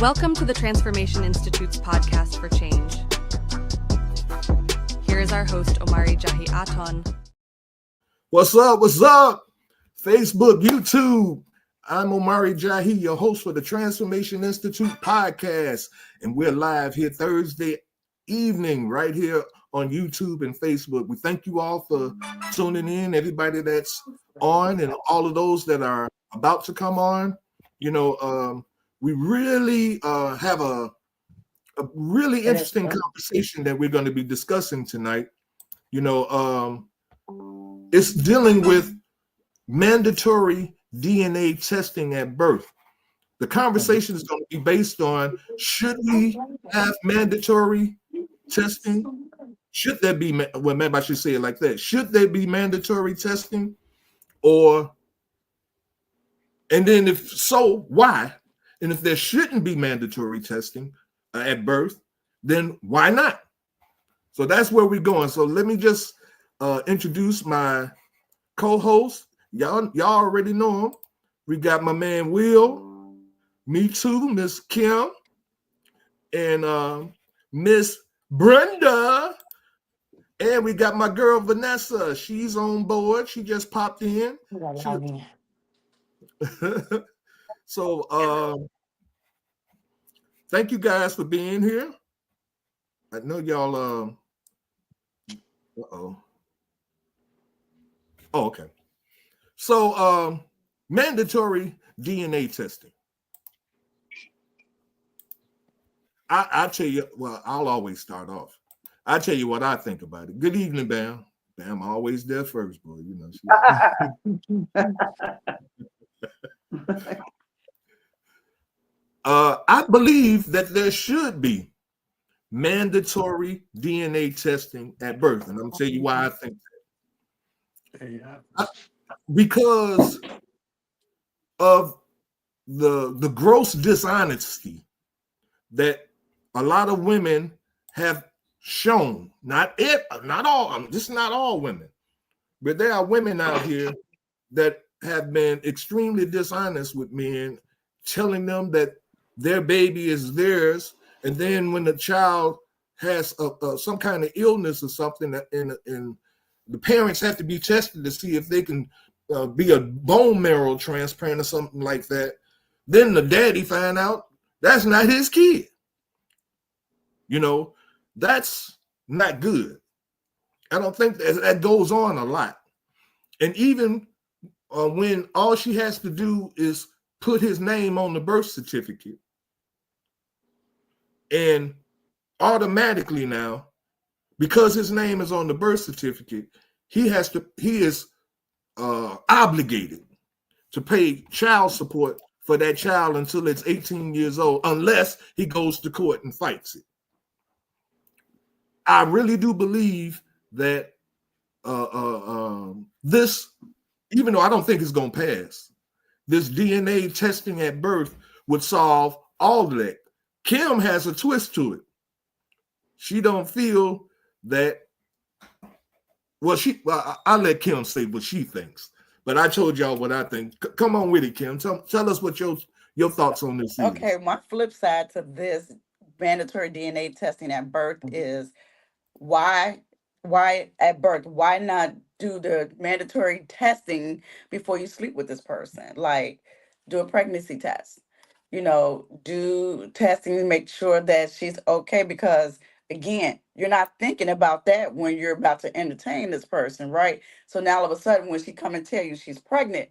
Welcome to the Transformation Institute's podcast for change. Here is our host, OMARI JAHI Aton. What's up? What's up? Facebook, YouTube. I'm OMARI JAHI, your host for the Transformation Institute podcast. And we're live here Thursday evening right here on YouTube and Facebook. We thank you all for tuning in, everybody that's on and all of those that are about to come on. We really have a really interesting conversation that we're going to be discussing tonight. It's dealing with mandatory DNA testing at birth. The conversation is going to be based on, should we have mandatory testing? Should there be, well, maybe I should say it like that. Should there be mandatory testing? And then if so, why? And if there shouldn't be mandatory testing at birth, then why not? So that's where we're going. So let me just introduce my co-host. Y'all already know him. We got my man Will, me too, Miss Kim, and Miss Brenda. And we got my girl Vanessa. She's on board. She just popped in. So thank you guys for being here. I know y'all okay. So mandatory DNA testing. I tell you, well, I'll always start off. I tell you what I think about it. Good evening, Bam. Bam, always there first, boy. I believe that there should be mandatory DNA testing at birth, and I'm gonna tell you why I think that. Because of the gross dishonesty that a lot of women have shown. Not all. This is not all women, but there are women out here that have been extremely dishonest with men, telling them that their baby is theirs, and then when the child has some kind of illness or something, and the parents have to be tested to see if they can be a bone marrow transplant or something like that, then the daddy find out that's not his kid. That's not good. I don't think that goes on a lot. And even when all she has to do is put his name on the birth certificate, and automatically now, because his name is on the birth certificate, he is obligated to pay child support for that child until it's 18 years old, unless he goes to court and fights it. I really do believe that this, even though I don't think it's going to pass, this DNA testing at birth would solve all of that. Kim has a twist to it. She don't feel that, well, I'll let Kim say what she thinks, but I told y'all what I think. Come on with it, Kim. Tell us what your thoughts on this is. Okay, my flip side to this mandatory DNA testing at birth is why at birth? Why not do the mandatory testing before you sleep with this person? Like, do a pregnancy test. Do testing to make sure that she's okay, because again, you're not thinking about that when you're about to entertain this person, right? So now all of a sudden when she come and tell you she's pregnant,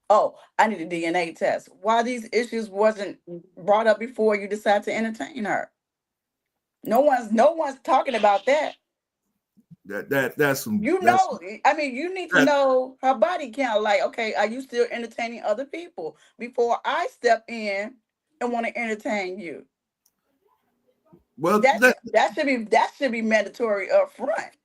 oh, I need a DNA test. Why these issues wasn't brought up before you decide to entertain her? No one's talking about that. That's some, you need to know her body count. Like, okay, are you still entertaining other people before I step in and want to entertain you? Well, that should be mandatory up front.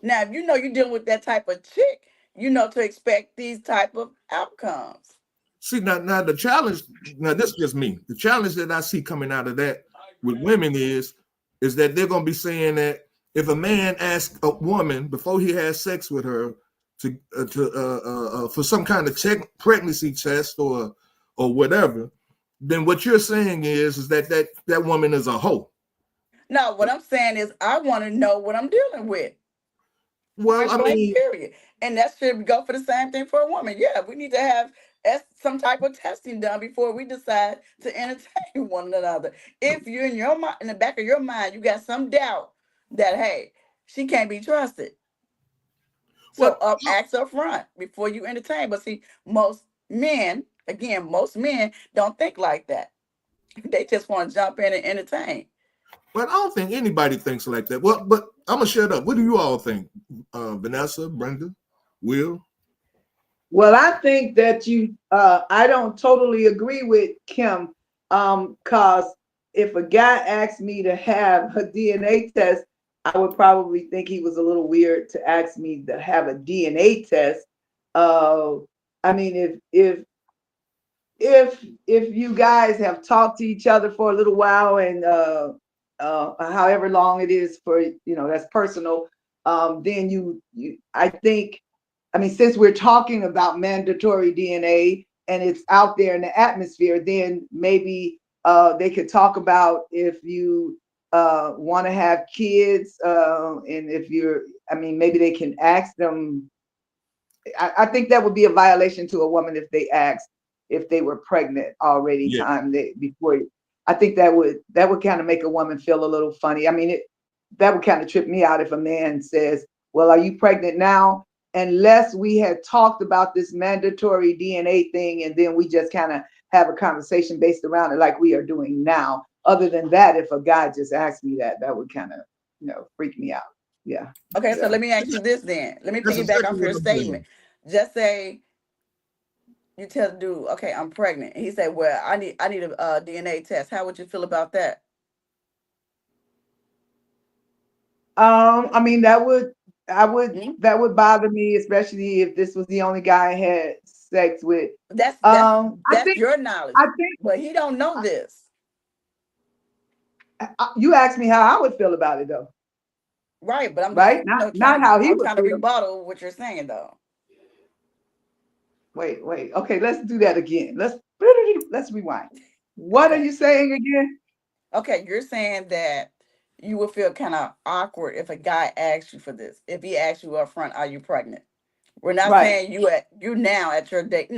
Now, if you're dealing with that type of chick, to expect these type of outcomes. See, now the challenge, this is just me. The challenge that I see coming out of that with women is that they're going to be saying that if a man asks a woman before he has sex with her for some kind of pregnancy test or whatever, then what you're saying is that woman is a hoe. No, what I'm saying is I want to know what I'm dealing with. Well, Point I blank, mean, period. And that should go for the same thing for a woman. Yeah, we need to have some type of testing done before we decide to entertain one another. If you're in your mind, in the back of your mind, you got some doubt that hey, she can't be trusted. So what ask up front before you entertain. But see, most men, again, most men don't think like that. They just want to jump in and entertain. but I don't think anybody thinks like that. Well, but I'm gonna shut up. What do you all think? Vanessa, Brenda, Will? Well, I think that I don't totally agree with Kim, cause if a guy asked me to have a DNA test, I would probably think he was a little weird to ask me to have a DNA test. Uh, I mean, if you guys have talked to each other for a little while and however long it is for that's personal, then I think, I mean, since we're talking about mandatory DNA and it's out there in the atmosphere, then maybe they could talk about if you want to have kids, and if you're, I mean, maybe they can ask them. I think that would be a violation to a woman if they asked if they were pregnant already Yeah, before. I think that would kind of make a woman feel a little funny. I mean, that would kind of trip me out if a man says, "Well, are you pregnant now?" Unless we had talked about this mandatory DNA thing, and then we just kind of have a conversation based around it like we are doing now. Other than that, if a guy just asked me that, that would kind of, freak me out. Yeah, Okay, so yeah. let me ask you this then. Let me that's piggyback exactly off what your I'm statement. saying. Just say you tell the dude, okay, I'm pregnant. And he said, well, I need a DNA test. How would you feel about that? I mean, Hmm? that would bother me, especially if this was the only guy I had sex with. That's that's I that's think, your knowledge, I think but he don't know this, you asked me how I would feel about it, though, right? But I'm just right? Not trying to how he I'm would trying to feel. rebuttal what you're saying though. Wait. Okay, let's do that again. Let's rewind. What are Okay, you saying again? okay, you're saying that you would feel kind of awkward if a guy asked you for this. If he asked you up front, are you pregnant? We're not Right. saying you now at your day,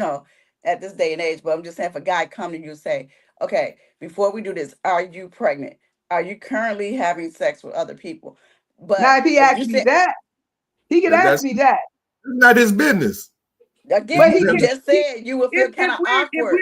at this day and age, but I'm just saying if a guy come to you and say, okay, before we do this, are you pregnant? Are you currently having sex with other people? Now, But if he if you asked me said that, he could ask That's me that. not his business. again, But he you can. just said you would feel kind If of we're if awkward.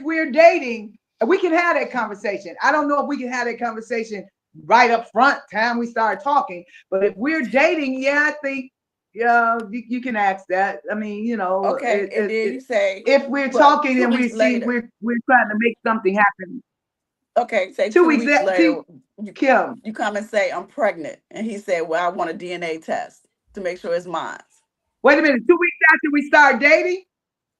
we're dating, we can have that conversation. I don't know if we can have that conversation right up front time we start talking, but if we're dating, yeah, I think yeah, you can ask that. I mean, Okay, and then you say, if we're but talking two and we weeks see later, we're trying to make something happen. okay, say Two 2 weeks weeks, see, later, you Kim. you come and say I'm pregnant, and he said, well, I want a DNA test to make sure it's mine. Wait a minute. 2 weeks after we start dating.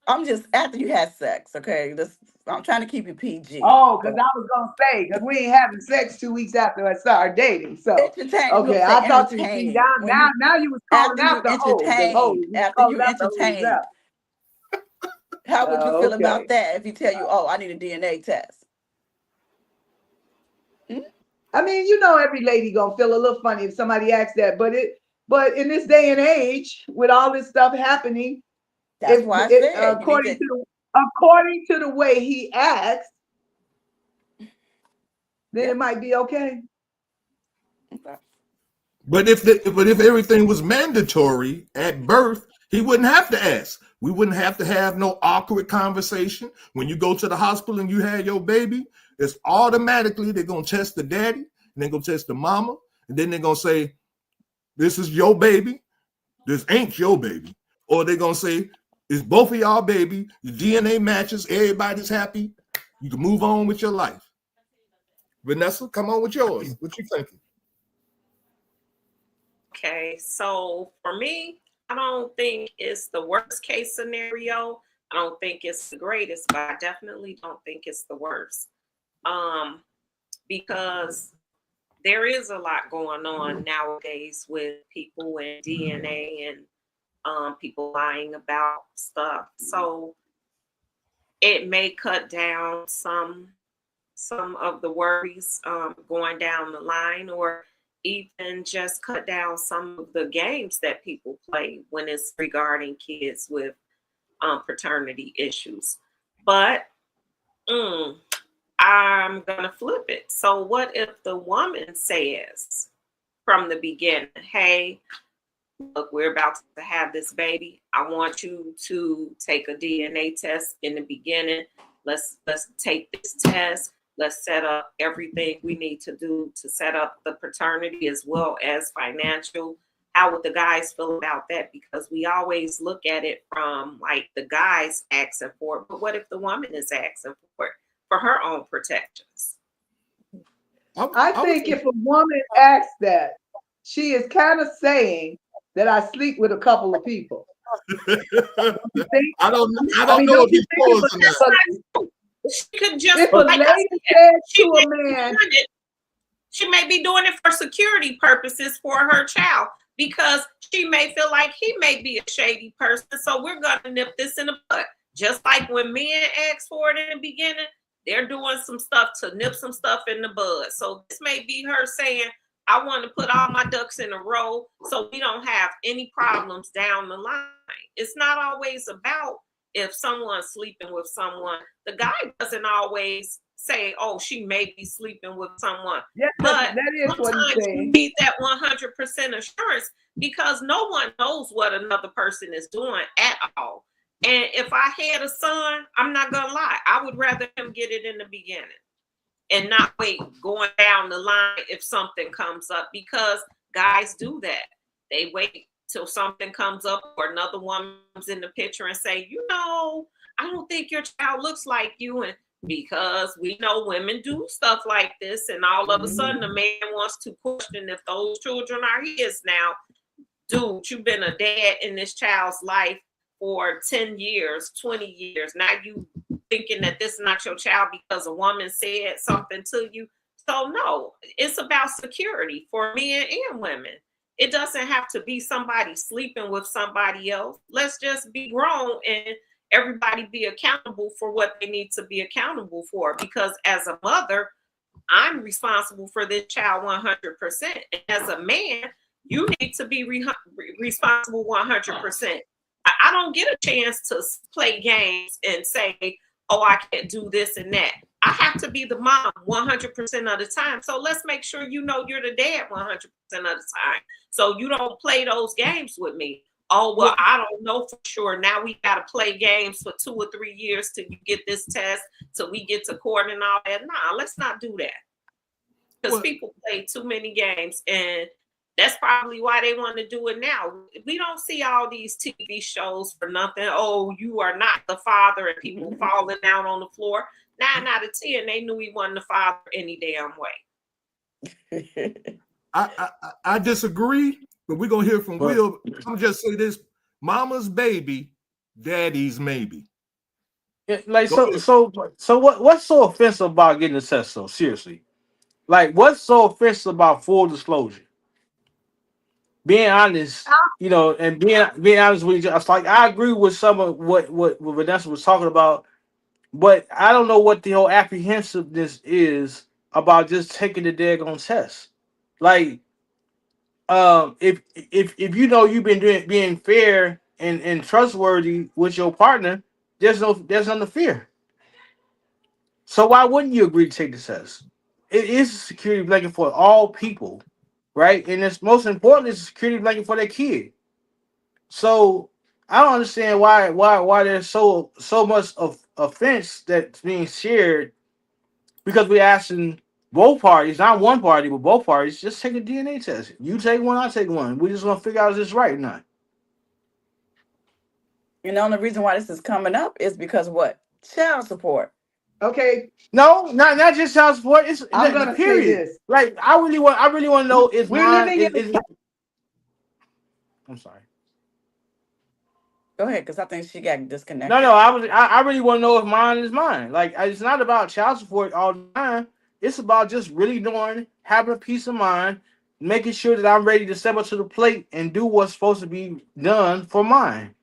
I'm just after you had sex, okay? This I'm trying to keep you PG, Oh, because but I was gonna say, because we ain't having sex 2 weeks after I started dating. So entertaining. We're okay, gonna say I thought you see entertaining. now When now you now you was calling after out you the hoes and hoes. entertained, You was after calling you out the hoes entertained, out. how would you feel about Okay. that if he tell you, oh, I need a DNA test? Hmm? I mean, every lady gonna feel a little funny if somebody asks that, but in this day and age, with all this stuff happening, That's if why I it said you need to. according to the way he acts, then Yeah. it might be okay. Okay. But if everything was mandatory at birth, he wouldn't have to ask. We wouldn't have to have no awkward conversation. When you go to the hospital and you have your baby, it's automatically they're gonna test the daddy and they're gonna test the mama, and then they're gonna say, this is your baby, this ain't your baby. Or they're gonna say, it's both of y'all baby, the DNA matches, everybody's happy. You can move on with your life. Vanessa, come on with yours. What you thinking? Okay, so for me, I don't think it's the worst case scenario. I don't think it's the greatest, but I definitely don't think it's the worst. Um, because there is a lot going on nowadays with people and DNA and people lying about stuff. So it may cut down some of the worries going down the line, or even just cut down some of the games that people play when it's regarding kids with paternity issues. But I'm gonna flip it. So what if the woman says from the beginning, hey, look, we're about to have this baby. I want you to take a DNA test in the beginning. Let's take this test. Let's set up everything we need to do to set up the paternity as well as financial. How would the guys feel about that? Because we always look at it from like the guys asking for it, but what if the woman is asking for it for her own protections? I think if a woman asks that, she is kind of saying that I sleep with a couple of people. I don't mean, know don't if you he's think close enough. She could just, if a like I lady said, says she to may a be man, doing it- she may be doing it for security purposes for her child, because she may feel like he may be a shady person. So we're gonna nip this in the butt. Just like when men ask for it in the beginning, they're doing some stuff to nip some stuff in the bud. So this may be her saying, I want to put all my ducks in a row so we don't have any problems down the line. It's not always about if someone's sleeping with someone. The guy doesn't always say, oh, she may be sleeping with someone. yeah, But that is what he's sometimes you saying. need that 100% assurance, because no one knows what another person is doing at all. And if I had a son, I'm not going to lie, I would rather him get it in the beginning and not wait going down the line if something comes up, because guys do that. They wait till something comes up or another woman's in the picture and say, I don't think your child looks like you. And because we know women do stuff like this, and all of a sudden the man wants to question if those children are his. Now, dude, you've been a dad in this child's life for 10 years, 20 years. Now you thinking that this is not your child because a woman said something to you. So no, it's about security for men and women. It doesn't have to be somebody sleeping with somebody else. Let's just be grown and everybody be accountable for what they need to be accountable for. Because as a mother, I'm responsible for this child 100%. And as a man, you need to be responsible 100%. I don't get a chance to play games and say, oh, I can't do this and that. I have to be the mom 100% of the time. So let's make sure you're the dad 100% of the time. So you don't play those games with me. Oh, well, I don't know for sure. Now we got to play games for 2 or 3 years till you get this test, till we get to court and all that. Nah, let's not do that. Because people play too many games, and that's probably why they want to do it now. We don't see all these TV shows for nothing. Oh, you are not the father, and people falling down on the floor. 9 out of 10, they knew he wasn't the father any damn way. I disagree, but we're gonna hear from Will. I'm just say this: Mama's baby, Daddy's maybe. Like so what's so offensive about getting a test? So seriously, like what's so offensive about full disclosure? Being honest, and being honest with each other. It's like I agree with some of what Vanessa was talking about, but I don't know what the whole apprehensiveness is about just taking the daggone test. Like, if you've been being fair and trustworthy with your partner, there's nothing to fear. So why wouldn't you agree to take the test? It is a security blanket for all people, right? And it's most important, it's a security blanket for their kid. So I don't understand why there's so much of offense that's being shared, because we're asking both parties, not one party, but both parties, just take a DNA test. You take one, I take one. We're just gonna figure out if it's right or not. And the only reason why this is coming up is because what? Child support. Okay, No, not just child support. It's I'm the gonna say period. this. Like I really want to know is We're mine. living in I'm sorry. Go ahead, because I think she got disconnected. No. I really want to know if mine is mine. Like it's not about child support all the time. It's about just really knowing, having a peace of mind, making sure that I'm ready to step up to the plate and do what's supposed to be done for mine.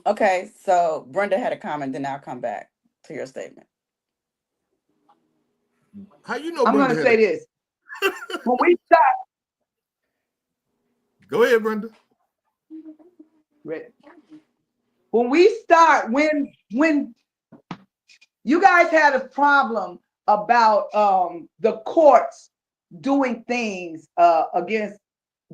Okay, so Brenda had a comment, then I'll come back to your statement. How you know I'm Brenda going to had say this. When we start, Go ahead, Brenda. when you guys had a problem about the courts doing things against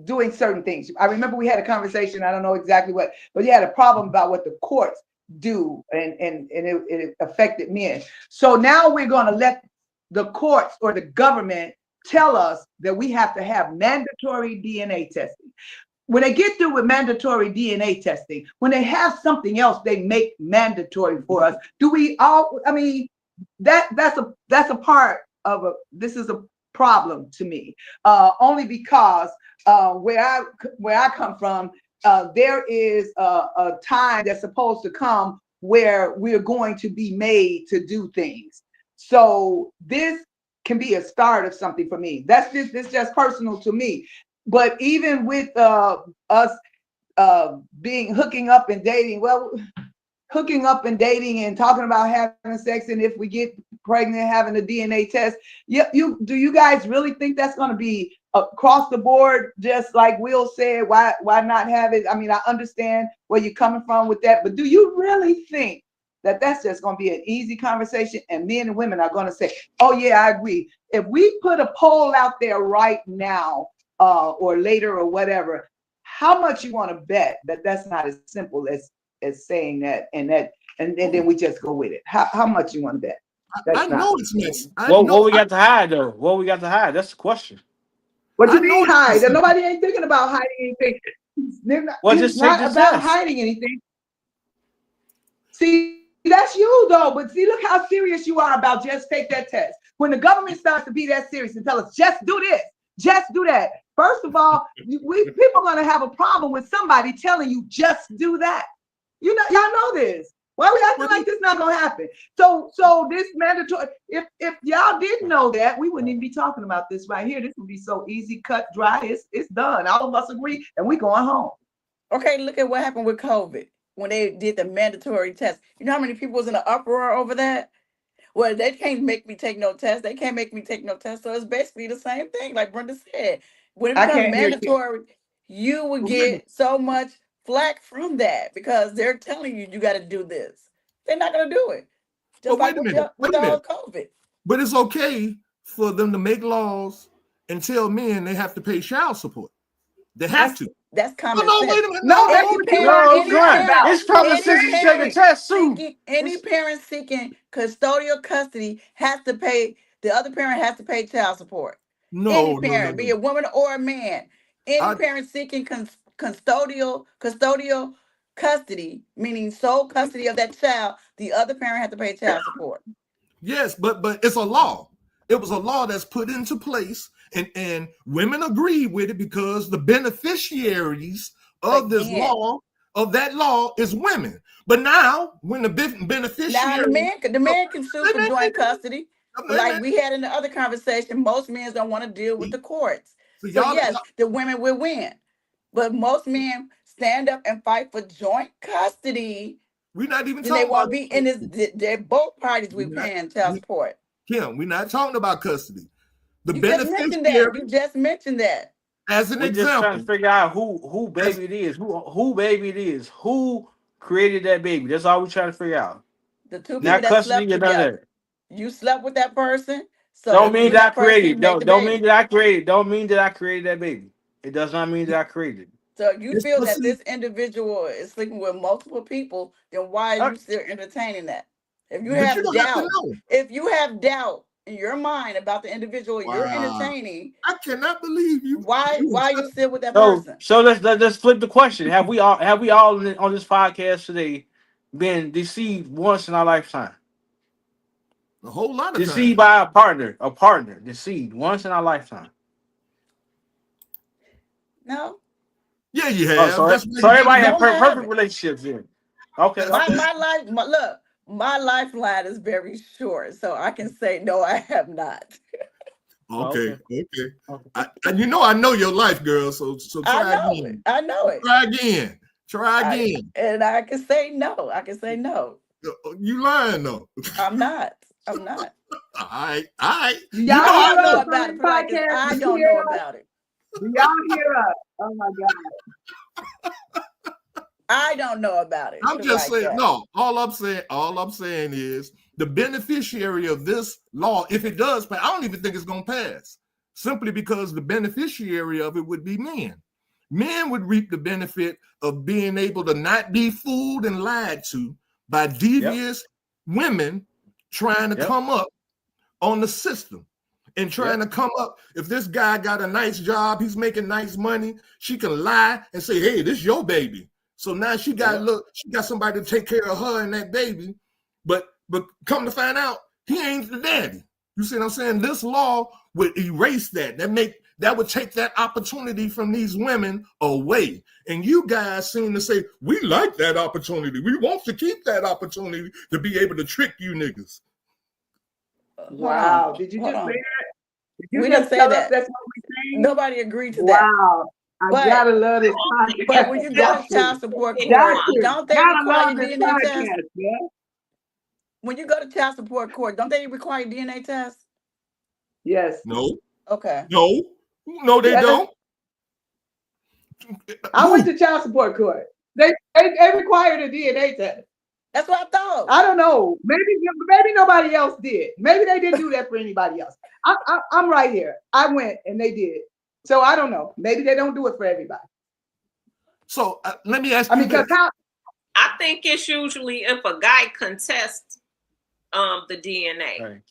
doing certain things. I remember we had a conversation, I don't know exactly what, but you had a problem about what the courts do, and it affected men. So now we're going to let the courts or the government tell us that we have to have mandatory DNA testing. When they get through with mandatory DNA testing, when they have something else they make mandatory for us, do we all, I mean, that's a part of this is a problem to me, only because where I come from, there is a time that's supposed to come where we're going to be made to do things. So this can be a start of something for me. That's just personal to me. But even with us being hooking up and dating, well, hooking up and dating and talking about having sex, and if we get pregnant, having a DNA test, do you guys really think that's going to be across the board, just like Will said? Why not have it? I mean, I understand where you're coming from with that, but do you really think that that's just going to be an easy conversation and men and women are going to say, oh yeah, I agree? If we put a poll out there right now or later or whatever, how much you want to bet that that's not as simple as saying that, and then we just go with it? How much you want to bet? I know it's next. What we got to hide though? What we got to hide? That's the question. What you I know mean hide? it's- Nobody ain't thinking about hiding anything. Well, It's just take not the about test. hiding anything. See, that's you though. But see, look how serious you are about just take that test. When the government starts to be that serious and tell us just do this, just do that. First of all, people are gonna have a problem with somebody telling you just do that. You know, y'all know this. Why are we acting like this not gonna happen? So this mandatory. If y'all didn't know that, we wouldn't even be talking about this right here. This would be so easy, cut, dry. It's done. All of us agree, and we going home. Okay, look at what happened with COVID when they did the mandatory test. You know how many people was in an uproar over that? Well, they can't make me take no test. They can't make me take no test. So it's basically the same thing, like Brenda said. When it I becomes can't hear you. mandatory, you would get so much flack from that because they're telling you got to do this. They're not going to do it. Just But like wait a minute. with Wait a the whole minute. COVID. But it's okay for them to make laws and tell men they have to pay child support. They have to. That's No, common no, sense. wait a minute. No, No, that's Any what you parent, heard No, me any talking Grant. parent, about. It's common any sense to take a parent test too. seeking, any parent seeking custodial custody has to pay. The other parent has to pay child support. Any parent, be no. a woman or a man, any I, parent seeking custodial custody, meaning sole custody of that child, the other parent has to pay child support. yes, but it's a law. It was a law that's put into place, and women agree with it because the beneficiaries of this Again, law, of that law, is women. But now, when the now beneficiary, the man can sue for joint custody. But like so we had in the other conversation, most men don't want to deal with the courts. So y'all, yes, the women will win. But most men stand up and fight for joint custody. we're not even Then they talking about won't be in this. They're both parties will we're be not, paying child we, support. Kim, we're not talking about custody. The You just mentioned that. beneficiary, You just mentioned that. as an We just trying to example, figure out who as baby it is, who baby it is, who created that baby. That's all we trying to figure out. The two people Not that custody slept or none of together. that. You slept with that person. Don't So mean you and that I that person created. made the Don't mean baby. that I created. Don't mean that I created that baby. It does not mean that I created. So you it's feel but that see, this individual is sleeping with multiple people, then why are Uh, you still entertaining that? If you but you have don't have to doubt, know. if you have doubt in your mind about the individual you're Wow, entertaining, I cannot believe you. why are you still with that So person? let's flip the question. Have we all on this podcast today been deceived once in our lifetime? A whole lot of Deceived times. by a partner, deceived once in our lifetime. No, Yeah, you Oh, have. so That's why so you got to everybody be. had no, I perfect haven't. relationships then. Okay, My okay. my life, look, my lifeline is very short, so I can say no, I have not. Oh, Okay, okay. okay. Okay. And you know I know your life, girl. So I try know it. again. I know it. Try again. Try again. And I can say no. I can say no. You lying though. I'm not. I'm not. All right. You Y'all know I I don't know know. about it. this Put it like this, podcast? I Do don't you hear know us? about it. Do y'all hear us? Oh my God. I don't know about it. I'm Put it just like saying, that. no, all I'm saying is the beneficiary of this law, if it does pass, I don't even think it's gonna pass. Simply because the beneficiary of it would be men. Men would reap the benefit of being able to not be fooled and lied to by devious women trying to come up on the system and trying to come up. If this guy got a nice job, he's making nice money, she can lie and say, hey, this is your baby. So now she got somebody to take care of her and that baby, but come to find out, he ain't the daddy. You see what I'm saying? This law would erase that. That would take that opportunity from these women away. And you guys seem to say, we like that opportunity. We want to keep that opportunity to be able to trick you niggas. Wow. Did you just say that? Did you We just didn't say tell us that. that's what we're saying? Nobody agreed to that. Wow. I But- gotta love this But podcast. when you go to child support court, don't they Gotta require love this DNA tests? podcast, yeah. When you go to child support court, don't they require DNA tests? Yes. No, Okay. no, they Yeah. don't. I went to child support court. They required a DNA test. That's what I thought. I don't know. Maybe nobody else did. Maybe they didn't do that for anybody else. I'm right here. I went and they did. So I don't know. Maybe they don't do it for everybody. So let me ask you because this. I think it's usually if a guy contests the DNA. Right.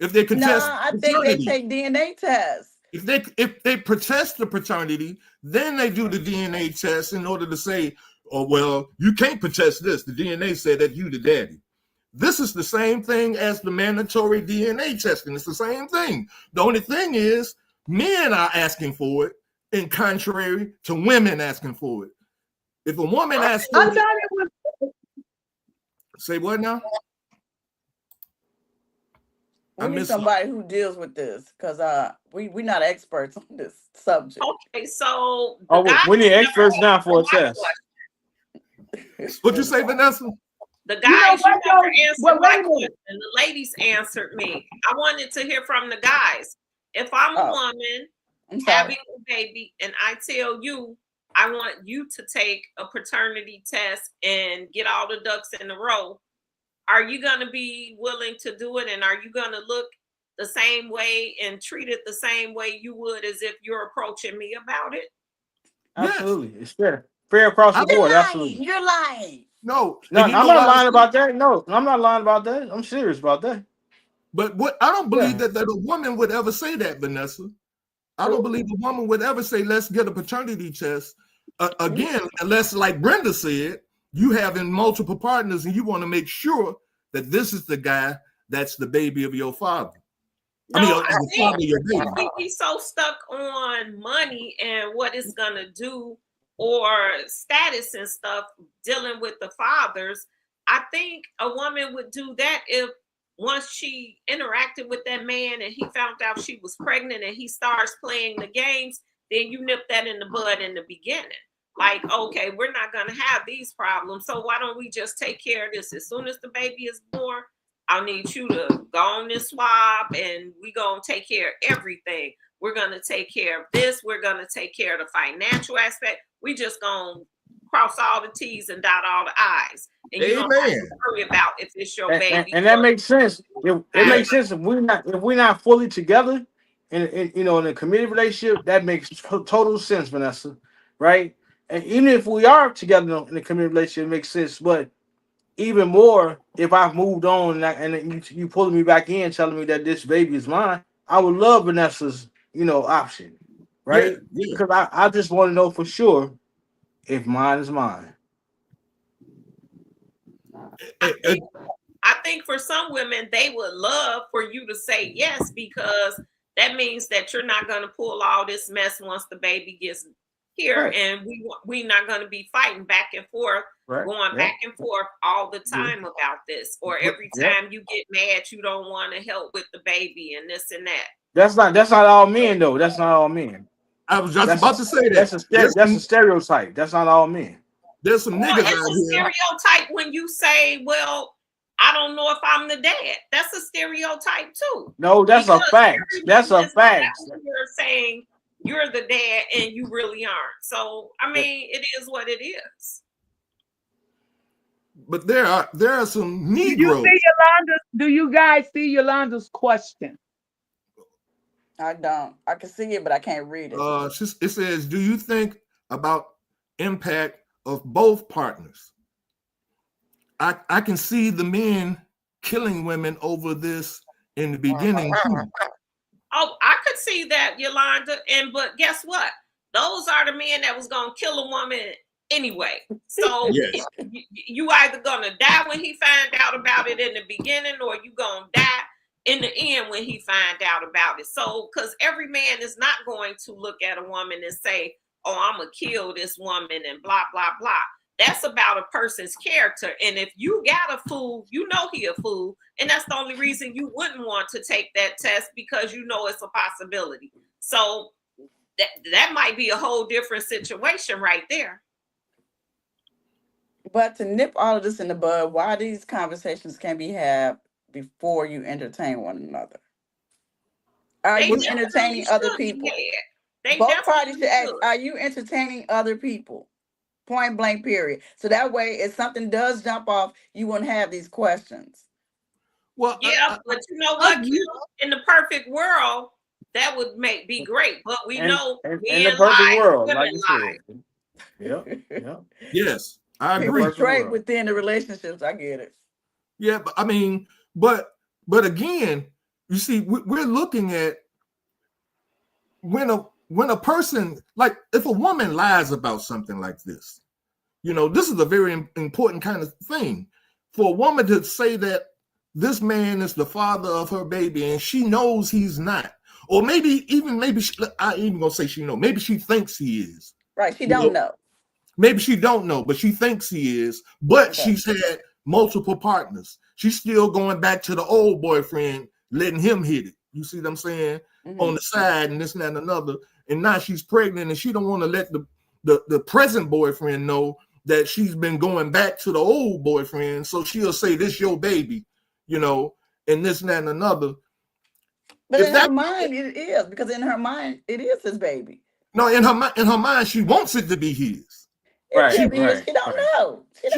If they contest, I think they take DNA tests. If they protest the paternity, then they do the DNA test in order to say, oh, well, you can't protest this. The DNA said that you the daddy. This is the same thing as the mandatory DNA testing. It's the same thing. The only thing is men are asking for it in contrary to women asking for it. If a woman asks for it, say what now? We need somebody who deals with this because we're not experts on this subject. Okay, so we need experts now for a test. What'd you say, Vanessa? The guys, you never answered my question. The ladies answered me. I wanted to hear from the guys. If I'm a woman having a baby and I tell you I want you to take a paternity test and get all the ducks in a row, are you going to be willing to do it? And are you going to look the same way and treat it the same way you would as if you're approaching me about it? Absolutely. It's fair. Fair across the board. Absolutely. You're lying. No, I'm not lying about that. No, I'm not lying about that. I'm serious about that. But what I don't believe that a woman would ever say that, Vanessa. I don't believe a woman would ever say, let's get a paternity test. Again, unless, like Brenda said, you having multiple partners and you want to make sure that this is the guy that's the baby of your father. No, the father of your baby. I think he's so stuck on money and what it's gonna do or status and stuff dealing with the fathers. I think a woman would do that if once she interacted with that man and he found out she was pregnant and he starts playing the games, then you nip that in the bud in the beginning. Like, okay, we're not going to have these problems. So why don't we just take care of this? As soon as the baby is born, I'll need you to go on this swab and we're going to take care of everything. We're going to take care of this. We're going to take care of the financial aspect. We just going to cross all the T's and dot all the I's. And you don't have to worry about if it's your baby. And that makes sense. It makes sense if we're not fully together in a committed relationship. That makes total sense, Vanessa. Right? And even if we are together in a committed relationship, it makes sense. But even more, if I've moved on and you pulling me back in, telling me that this baby is mine, I would love Vanessa's option, right? Yeah. Because I just want to know for sure if mine is mine. I think for some women, they would love for you to say yes, because that means that you're not going to pull all this mess once the baby gets here, right. And we're not going to be fighting back and forth, right. Going back and forth all the time about this, or every time you get mad, you don't want to help with the baby and this and that. That's not all men though. That's not all men. I was just about to say that. That's a stereotype. That's not all men. there's some Well, niggas it's out a here. stereotype when you say, well, I don't know if I'm the dad. That's a stereotype too. No, that's a Because fact. every That's man a is not fact. out here saying you're the dad and you really aren't. So, I mean, it is what it is. But there are some Do you Negroes. see Yolanda's? Do you guys see Yolanda's question? I don't. I can see it, but I can't read it. It says, do you think about impact of both partners? I can see the men killing women over this in the beginning too. Oh, I could see that, Yolanda. But guess what? Those are the men that was gonna kill a woman anyway. So Yes. you either gonna die when he find out about it in the beginning, or you gonna die in the end when he find out about it. So, because every man is not going to look at a woman and say, "Oh, I'm gonna kill this woman," and blah blah blah. That's about a person's character. And if you got a fool, you know he a fool. And that's the only reason you wouldn't want to take that test, because you know it's a possibility. So that might be a whole different situation right there. But to nip all of this in the bud, why these conversations can be had before you entertain one another? Are They you definitely entertaining other should be people? had. They Both parties definitely should ask, should. are you entertaining other people? Point blank, period. So that way, if something does jump off, you won't have these questions. Well, Yeah, but you know what, Q? In the perfect world, that would be great. But we know in men the perfect lie, world, women like you lie. said. Yep. yes, I In the agree. perfect Straight world. within the relationships, I get it. Yeah, but I mean, but again, you see, we're looking at when a person, like, if a woman lies about something like this, this is a very important kind of thing for a woman to say that this man is the father of her baby and she knows he's not, or maybe I even gonna say she know, maybe she thinks he is. Right? She don't know. Maybe she don't know, but she thinks he is. But Okay. she's had multiple partners. She's still going back to the old boyfriend, letting him hit it. You see what I'm saying? Mhm. On the side and this and that and another. And now she's pregnant and she don't want to let the present boyfriend know that she's been going back to the old boyfriend. So she'll say, this your baby, and this and that and another. But If in that, her mind, it is, because in her mind, it is his baby. no, in her mind, she wants it to be his. It Right, could be, but she don't right. know. She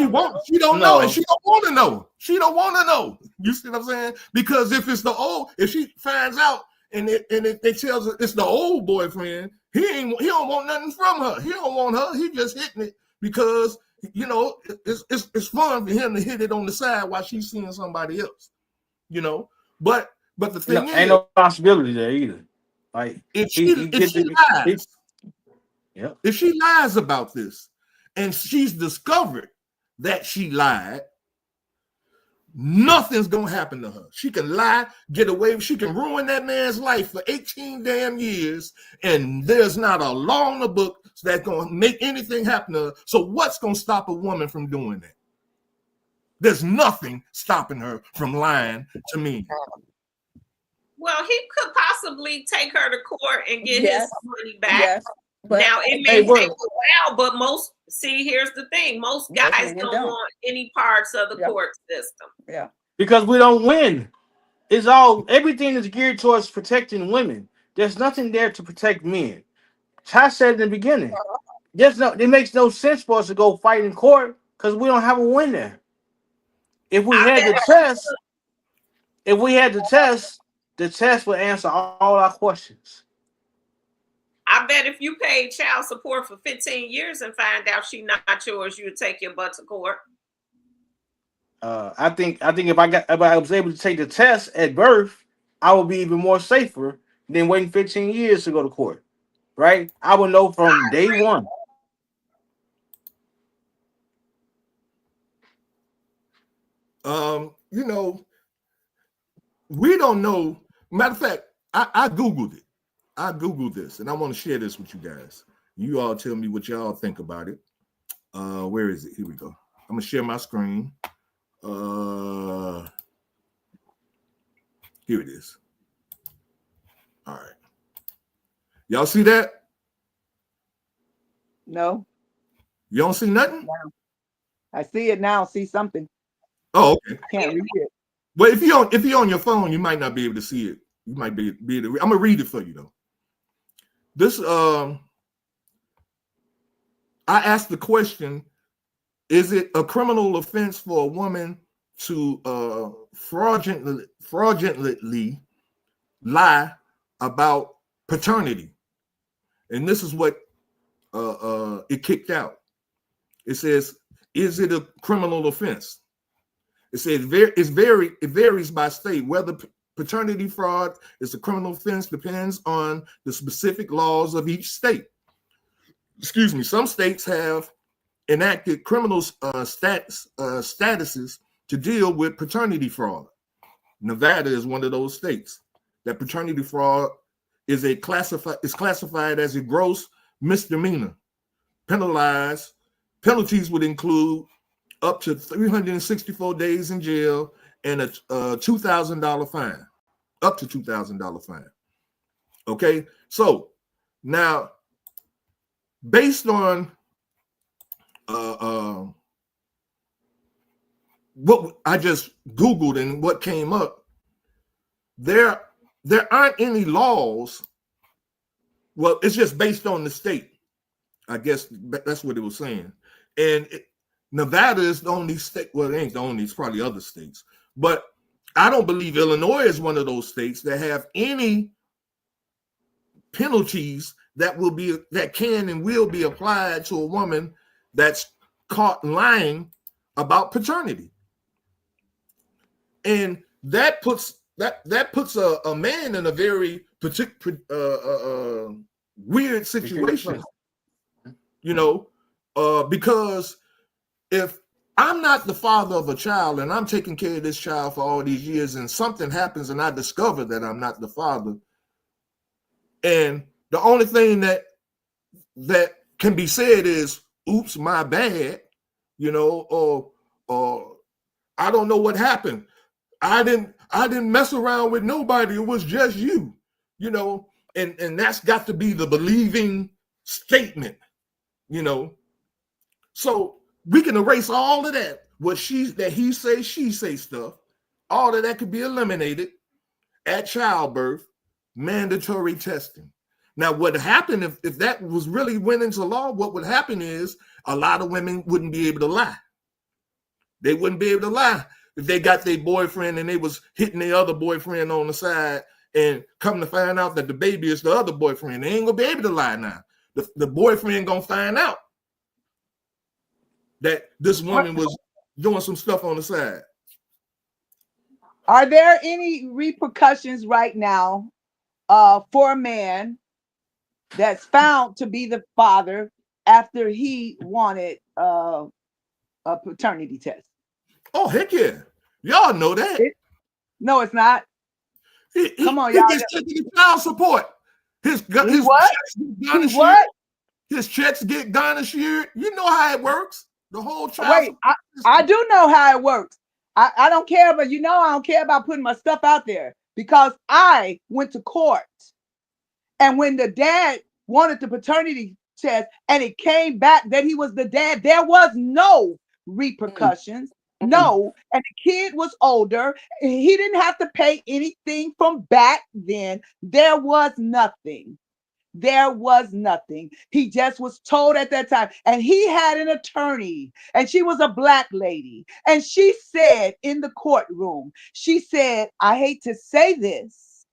don't know, and she don't want to know. She don't want to know. You see what I'm saying? Because if it's if she finds out and it tells her it's the old boyfriend, he don't want nothing from her. He don't want her. He just hitting it because it's fun for him to hit it on the side while she's seeing somebody else. But the thing is, ain't no possibility there either. Like if she lies, if she lies about this and she's discovered that she lied, nothing's gonna happen to her. She can lie, get away, she can ruin that man's life for 18 damn years, and there's not a law in the book that's gonna make anything happen to her. So what's gonna stop a woman from doing that? There's nothing stopping her from lying to me. Well, he could possibly take her to court and get his money back. Yes, but now it may take a while, but here's the thing: most guys don't want any parts of the court system. Yeah, because we don't win. Everything is geared towards protecting women. There's nothing there to protect men. Ty said in the beginning, it makes no sense for us to go fight in court because we don't have a win there. If we had the test would answer all our questions. I bet if you paid child support for 15 years and find out she's not yours, you would take your butt to court. I think if I was able to take the test at birth, I would be even more safer than waiting 15 years to go to court. Right? I would know from day one. We don't know. Matter of fact, I Googled it. I Googled this, and I want to share this with you guys. You all tell me what y'all think about it. Where is it? Here we go. I'm gonna share my screen. Here it is. All right. Y'all see that? No. You don't see nothing? I see it now. See something. Oh, okay. Can't read it. Well, if you're on your phone, you might not be able to see it. You might be able to. I'm gonna read it for you though. This I asked the question: is it a criminal offense for a woman to fraudulently lie about paternity? And this is what it kicked out. It says, is it a criminal offense? It says it varies by state. Whether paternity fraud is a criminal offense depends on the specific laws of each state. Excuse me. Some states have enacted criminal statuses to deal with paternity fraud. Nevada is one of those states that paternity fraud is classified as a gross misdemeanor. Penalties would include up to 364 days in jail and a $2,000 fine, up to $2,000 fine. Okay, so now based on what I just Googled and what came up, there aren't any laws. Well, it's just based on the state. I guess that's what it was saying. And Nevada is the only state. Well, it ain't the only. It's probably other states. But I don't believe Illinois is one of those states that have any penalties that can and will be applied to a woman that's caught lying about paternity. And that puts a man in a very weird situation, because if I'm not the father of a child and I'm taking care of this child for all these years and something happens and I discover that I'm not the father, and the only thing that can be said is, oops, my bad, or I don't know what happened. I didn't mess around with nobody. It was just you, and that's got to be the believing statement, So we can erase all of that. He say, she say stuff. All of that could be eliminated at childbirth, mandatory testing. Now, what happened if that was really went into law, what would happen is a lot of women wouldn't be able to lie. They wouldn't be able to lie if they got their boyfriend and they was hitting their other boyfriend on the side and come to find out that the baby is the other boyfriend. They ain't gonna be able to lie now. The boyfriend gonna find out that this woman was doing some stuff on the side. Are there any repercussions right now for a man that's found to be the father after he wanted a paternity test? Oh, heck yeah. Y'all know that. No, it's not. Come on, y'all. He gets taken child support. His checks get garnished. You know how it works. The whole child support. I do know how it works. I don't care, but I don't care about putting my stuff out there because I went to court. And when the dad wanted the paternity test and it came back that he was the dad, there was no repercussions. No. And the kid was older. He didn't have to pay anything from back then. There was nothing. There was nothing. He just was told at that time. And he had an attorney, and she was a Black lady. And she said in the courtroom, she said, I hate to say this,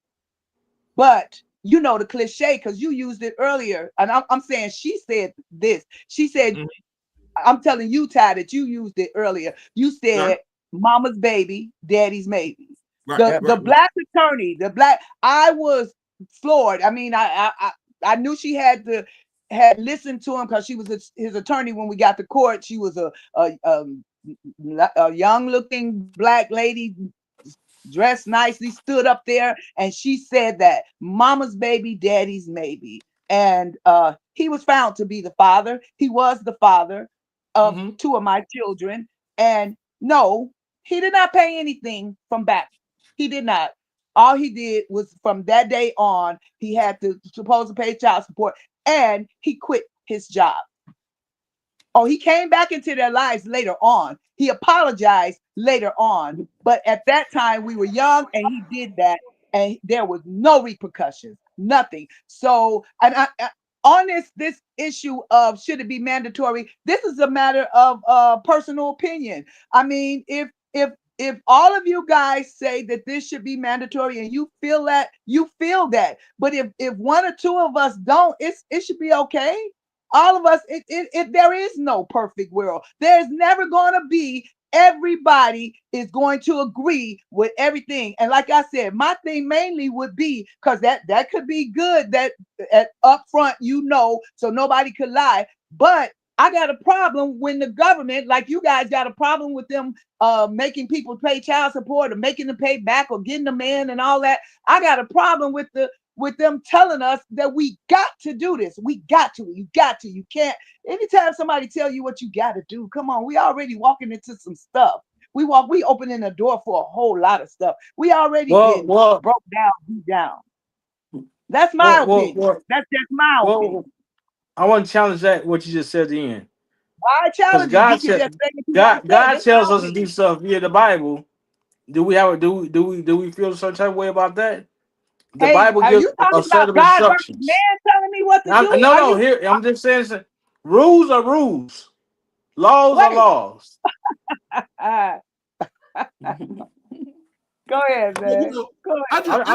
but you know the cliche because you used it earlier. And I'm saying she said this. She said, I'm telling you, Ty, that you used it earlier. You said mama's baby, daddy's maybe. The Black attorney, I was floored. I mean, I knew she had listened to him because she was his attorney when we got to court. She was a young looking Black lady, dressed nicely, stood up there, and she said that mama's baby, daddy's maybe. And he was found to be the father. He was the father of two of my children. And no, he did not pay anything from back. He did not. All he did was from that day on, he had to supposed to pay child support, and he quit his job. Oh, he came back into their lives later on. He apologized later on. But at that time, we were young and he did that. And there was no repercussions, nothing. So, and on this issue of should it be mandatory, this is a matter of personal opinion. I mean, if all of you guys say that this should be mandatory and you feel that, you feel that. But if one or two of us don't, it should be okay. All of us, there is no perfect world. There's never going to be. Everybody is going to agree with everything. And like I said, my thing mainly would be because that could be good that at up front, so nobody could lie. But I got a problem when the government, like you guys got a problem with them making people pay child support or making them pay back or getting them in and all that. I got a problem with them telling us that we got to do this. We got to, you can't. Anytime somebody tell you what you got to do, come on, we already walking into some stuff. We opening the door for a whole lot of stuff. We already been broke down, beat down. That's my opinion. That's just my opinion. I want to challenge that what you just said at the end. Why challenge you? You can just say what you want to say. God tells us to do stuff via the Bible. Do we feel a certain type of way about that? The Bible gives a set of instructions. Man telling me what to do? No. Here I'm just saying, rules are rules, laws are laws. Go ahead, man. Go ahead.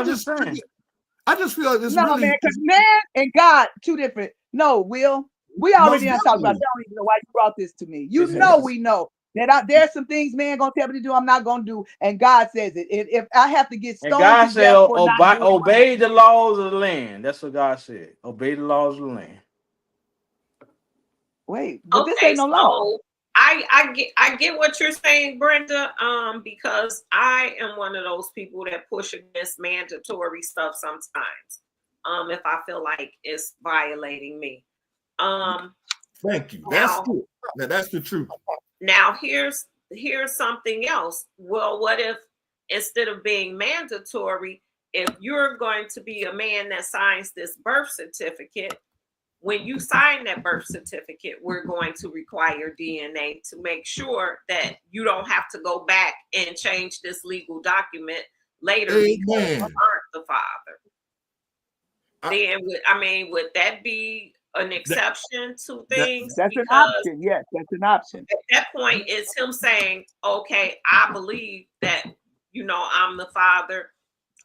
I just feel like this. No, man, because man and God two different. No, Will. We already talked about. I don't even know why you brought this to me. We know that there's some things man gonna tell me to do. I'm not gonna do, and God says it. If I have to get stoned, God said, obey the laws of the land. That's what God said. Obey the laws of the land. Wait, but this ain't no law. I get what you're saying, Brenda. Because I am one of those people that push against mandatory stuff sometimes. If I feel like it's violating me. Thank you. That's good. Now that's the truth. Now here's something else. Well, what if instead of being mandatory, if you're going to be a man that signs this birth certificate, when you sign that birth certificate, we're going to require DNA to make sure that you don't have to go back and change this legal document later because you aren't the father. Then, would that be an exception to things? That's an option. Yes, that's an option. At that point, it's him saying, okay, I believe that, I'm the father.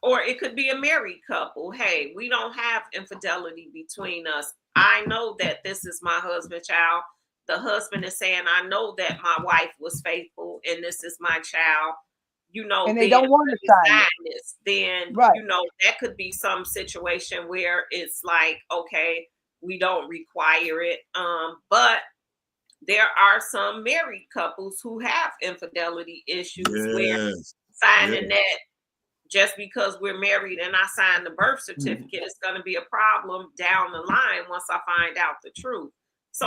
Or it could be a married couple. Hey, we don't have infidelity between us. I know that this is my husband's child. The husband is saying, I know that my wife was faithful and this is my child. And they don't want to sign this. Then, right. That could be some situation where it's like, okay, we don't require it. But there are some married couples who have infidelity issues where signing that just because we're married and I signed the birth certificate is going to be a problem down the line once I find out the truth. So,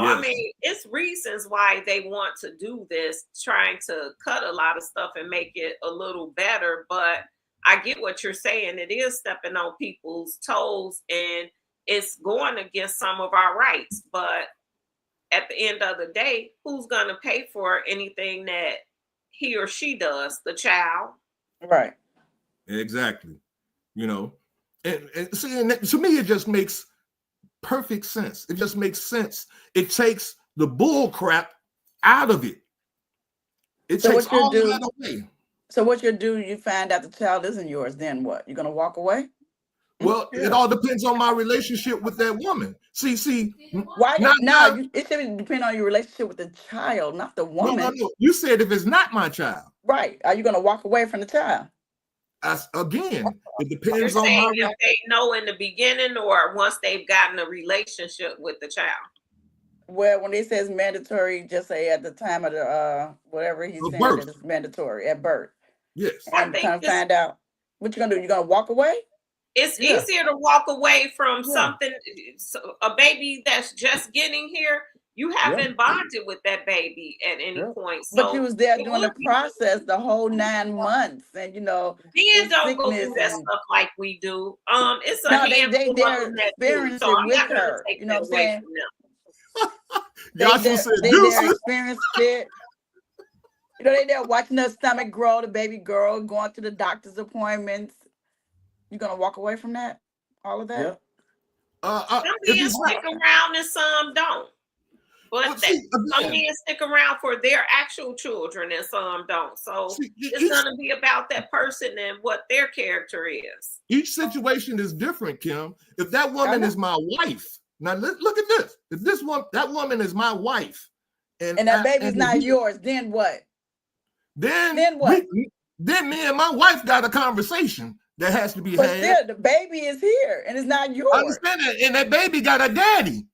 it's reasons why they want to do this, trying to cut a lot of stuff and make it a little better. But I get what you're saying. It is stepping on people's toes and it's going against some of our rights. But at the end of the day, who's going to pay for anything that he or she does? The child. Right. Exactly. And see, and to me, it just makes perfect sense. It just makes sense. It takes the bull crap out of it. It takes all that away. So what you do, you find out the child isn't yours, then what? You're going to walk away? Well, it all depends on my relationship with that woman. See. Why? It should depend on your relationship with the child, not the woman. No. You said if it's not my child. Right. Are you going to walk away from the child? Again, it depends on my if they know in the beginning or once they've gotten a relationship with the child. Well, when it says mandatory, just say at the time of the whatever he's saying that it's mandatory at birth. Yes. And kind of find out what you're gonna do. You're gonna walk away? It's easier to walk away from something, a baby that's just getting here. You haven't bonded with that baby at any point. So but you was there during the process the whole 9 months, and men don't go through that stuff like we do. It's a handful they're experiencing it with her. You know what I'm saying? Joshua said They there deuces. experience fit. You know, they there watching their stomach grow, the baby girl, going to the doctor's appointments. You gonna walk away from that? All of that? Yep. Some If men it's not, stick around and some don't. But well, see, some again, men stick around for their actual children and some don't. So see, it's going to be about that person and what their character is. each situation is different, Kim. If that I woman know. is my wife, now look at this. If that woman is my wife, And that baby's not yours, then what? then Then what? then me and my wife got a conversation that has to be But had. still, the baby is here and it's not I yours. understand that, and that baby got a daddy.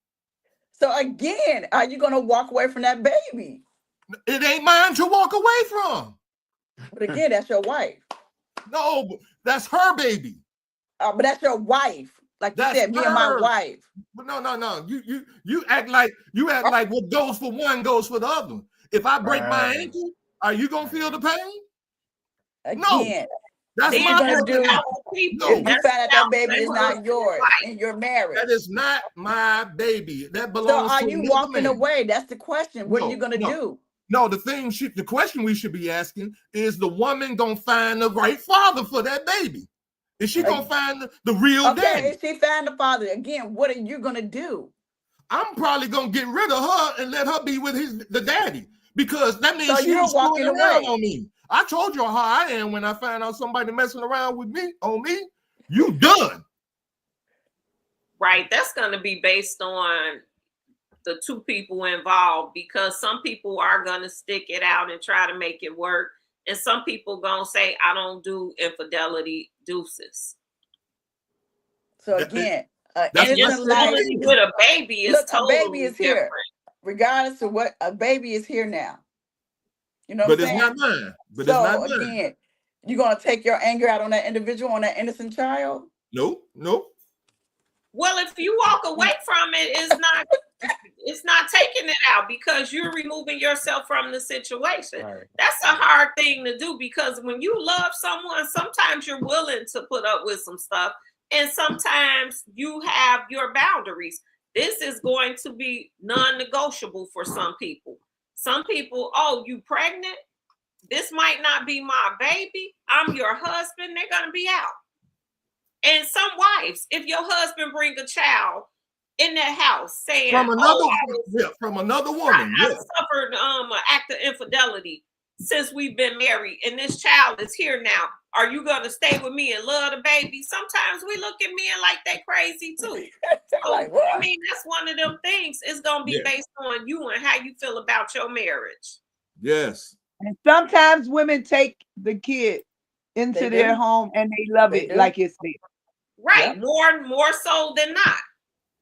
So again, are you gonna walk away from that baby? It ain't mine to walk away from. But again, that's your wife. No, that's her baby. But that's your wife. Like you That's said, me and my her. wife. But no. You act like like what goes for one goes for the other. If I break my Right. ankle, are you gonna feel the pain? Again, That's Then what you my gonna do people. No. if you That's find out that about baby their is not husband and yours wife. in your marriage. That is not my baby. That So belongs are to you another walking man. away? That's the question. What are No, you gonna no. do? No, the question we should be asking is the woman gonna find the right father for that baby? Is she gonna find the real Okay, daddy? if she found the father, again, what are you gonna do? I'm probably gonna get rid of her and let her be with the daddy, because that means So she you're was screwing walking around away. on me. I told you how I am when I find out somebody messing around with me on me. You done. Right. That's going to be based on the two people involved, because some people are going to stick it out and try to make it work. And some people going to say, I don't do infidelity, deuces. So again, That's innocent life. Infidelity with a baby is Look, a totally baby is here. different. Regardless of what, a baby is here now. You know what But I'm it's saying? not mine. But So it's not mine. again, you're gonna take your anger out on that individual, on that innocent child? Nope. Well, if you walk away from it, it's not taking it out, because you're removing yourself from the situation. Right. That's a hard thing to do, because when you love someone, sometimes you're willing to put up with some stuff, and sometimes you have your boundaries. This is going to be non-negotiable for some people. Some people, oh, you pregnant? This might not be my baby. I'm your husband. They're going to be out. And some wives, if your husband bring a child in their house saying, From another woman. I've suffered an act of infidelity since we've been married, and this child is here now. Are you going to stay with me and love the baby? Sometimes we look at men like they crazy too. So, Like, what? I mean, that's one of them things. It's going to be based on you and how you feel about your marriage. Yes. And sometimes women take the kid into They their do. home and they love They it do. like it's theirs. Right. Yeah. More so than not.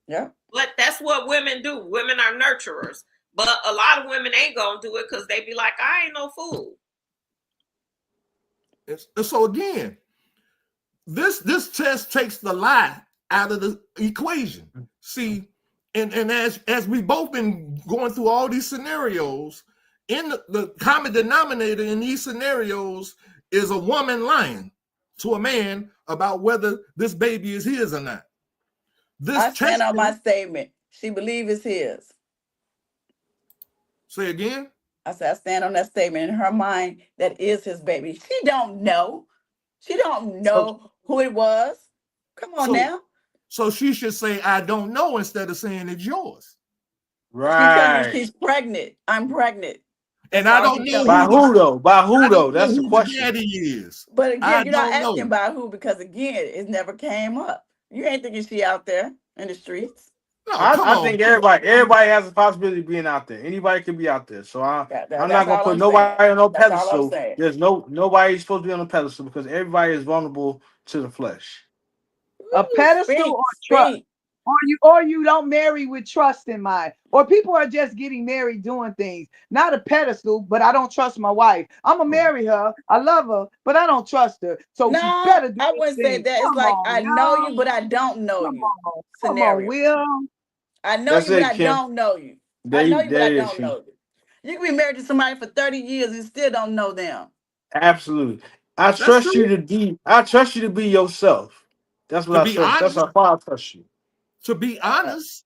Yeah. But that's what women do. Women are nurturers. But a lot of women ain't going to do it because they be like, I ain't no fool. So again, this test takes the lie out of the equation. See, and as we both been going through all these scenarios, in the common denominator in these scenarios is a woman lying to a man about whether this baby is his or not. I stand on my statement. She believes it's his. Say again? I said, I stand on that statement. In her mind, that is his baby. She don't know. She don't know who it was. Come on now. So she should say, I don't know, instead of saying it's yours. Right. Because she's pregnant. I'm pregnant. And I don't know By who though? By who though? That's the who question. daddy is. But again, you're not don't know. asking by who, because again, it never came up. You ain't thinking she out there in the streets. No, I think everybody has a possibility of being out there. Anybody can be out there. So I'm not gonna put nobody on no pedestal. There's nobody's supposed to be on a pedestal, because everybody is vulnerable to the flesh. A pedestal or trust. Or you don't marry with trust in mind. Or people are just getting married doing things. Not a pedestal, but I don't trust my wife. I'm gonna marry her. I love her, but I don't trust her. So no, she better do I wouldn't say that. It's like, I know you, but I don't know you. Come on, Will. I know you, but I don't know you. I know you, but I don't know you. You can be married to somebody for 30 years and still don't know them. Absolutely. I trust you to be yourself. That's what I trust. That's how far I trust you. To be honest,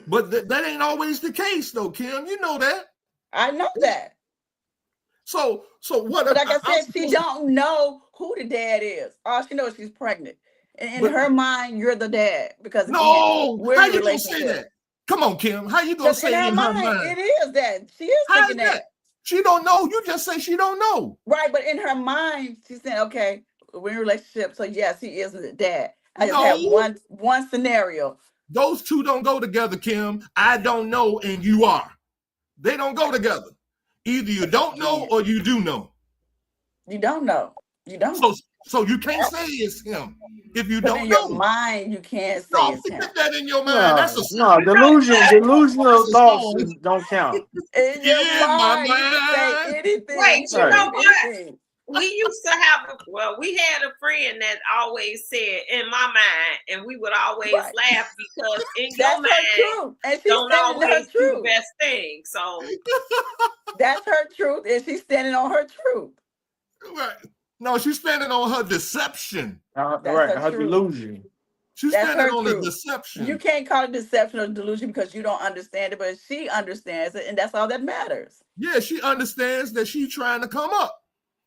But that ain't always the case, though, Kim. You know that. I know that. So what? But like I said, she don't know who the dad is. All she knows is she's pregnant. And in her mind, you're the dad because again, No, we're how in a you gonna say relationship. that? Come on, Kim. How you gonna Because say in her mind, it is that. She is How's thinking that. She don't know. You just say she don't know. Right, but in her mind, she's saying, okay, we're in a relationship, so yes, he is the dad. I just No. have one scenario. Those two don't go together, Kim. I don't know, and you are. They don't go together. Either you don't know or you do know. You don't know. You don't. So you can't say it's him if you But don't in know. your mind, you can't say No, it's him. put that in your mind. That's a delusional thoughts song. don't count. In your mind, you can say anything. Wait, you Right. know what? Anything. We used to have, we had a friend that always said, in my mind, and we would always Right. laugh because in That's your her mind, truth. And she's don't standing in her always do the truth. best thing. So That's her truth, and she's standing on her truth. Right. No, she's standing on her deception. That's Her truth. delusion. She's That's standing her on the truth. deception. You can't call it deception or delusion because you don't understand it, but she understands it, and that's all that matters. Yeah, she understands that she's trying to come up,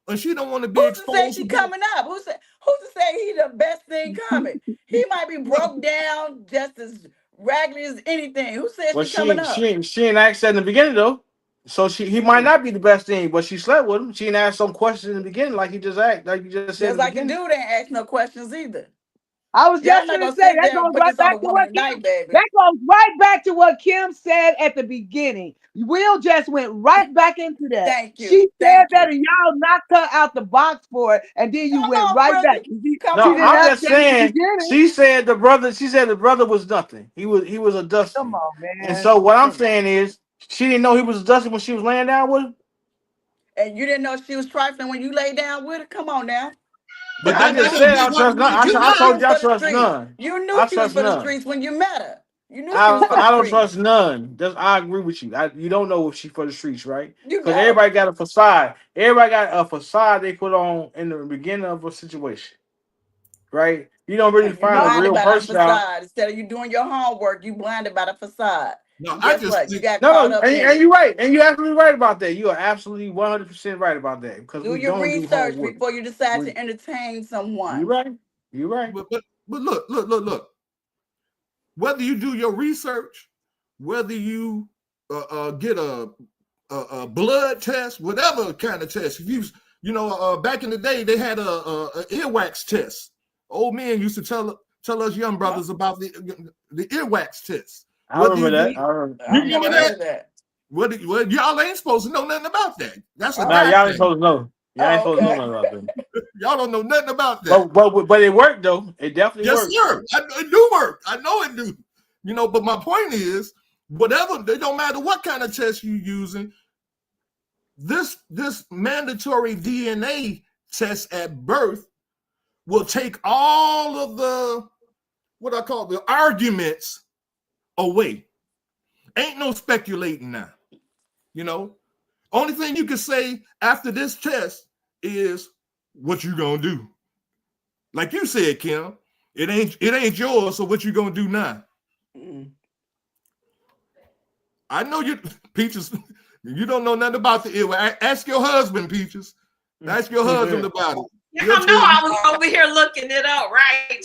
and she don't want to be Who's to say exposed. she's coming up? Who's to say he's the best thing coming? He might be broke down just as raggedy as anything. Who says Well, she's coming up? she ain't asked that in the beginning though. So he might not be the best thing, but she slept with him. She didn't ask some questions in the beginning, like you just said. Just like the dude ain't ask no questions either. I was Y'all just not going gonna to say sit that there and goes put right this on back the to woman what tonight, Kim. baby. That goes right back to what Kim said at the beginning. Will just went right back into that. Thank you. She said Thank that, you. and y'all knocked her out the box for it, and then you Come went on, right brother. back. Come No, She on, didn't I'm brother. ask just that at the saying. beginning. She said the brother was nothing. He was a dusty. Come on, man. And so what I'm saying is, she didn't know he was a dusty when she was laying down with him. And you didn't know she was trifling when you lay down with her? Come on now. But I that just doesn't said mean I trust none. You I knew she told was you I for the trust streets. none. You knew I she was trust for the none. streets when you met her. You knew she was for the I don't streets. trust none. I agree with you. You don't know if she for the streets, right? You Because know. everybody got a facade. Everybody got a facade they put on in the beginning of a situation, right? You don't really And you find a blinded real by that person out. facade. Instead of you doing your homework, you blinded by the facade. No, And I guess just what? You think got No, caught up and in it. you're right, and you're absolutely right about that. You are absolutely 100% right about that because Do we your don't do research homework. before you decide to entertain someone. You're right. You're right. but look. Whether you do your research, whether you get a blood test, whatever kind of test. If back in the day they had a earwax test. Old men used to tell us young brothers about the earwax test. I remember that. I remember never heard of that. Well, y'all ain't supposed to know nothing about that. That's a Nah, guy y'all ain't thing. supposed to know. Y'all ain't supposed to know Okay. nothing about that. Y'all don't know nothing about that. But it worked though. It definitely Yes, worked. sir. It do work. I know it do. But my point is, whatever, it don't matter what kind of test you're using, this mandatory DNA test at birth will take all of the, what I call the arguments away. Ain't no speculating now. Only thing you can say after this test is what you gonna do. Like you said, Kim, it ain't yours, so what you gonna do now? I know you, Peaches, you don't know nothing about the earwax. Ask your husband, Peaches. Ask your husband about it. Y'all know I was over here looking it up, right?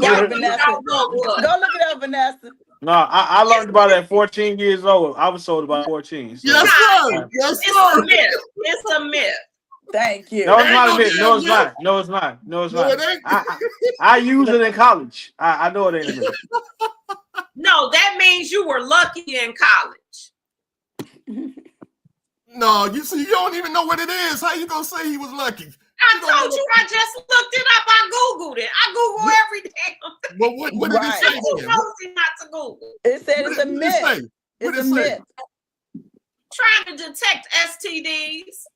Y'all Vanessa. Go look it up, Vanessa. No, I learned about it at 14 years old. I was told about 14. So. Yes, sir. Yes, It's sir. a myth. It's a myth. Thank you. No, it's not a myth. No, it's not. No, it's not. No, it's not. it ain't. I use it in college. I know it ain't a myth. No, that means you were lucky in college. No, you see, you don't even know what it is. How you gonna say he was lucky? I told you I just looked it up. I Googled it. I Google every damn thing. Well, what did it say? I'm too nosy not to Google. It said it's a myth. It's a myth. Trying to detect STDs.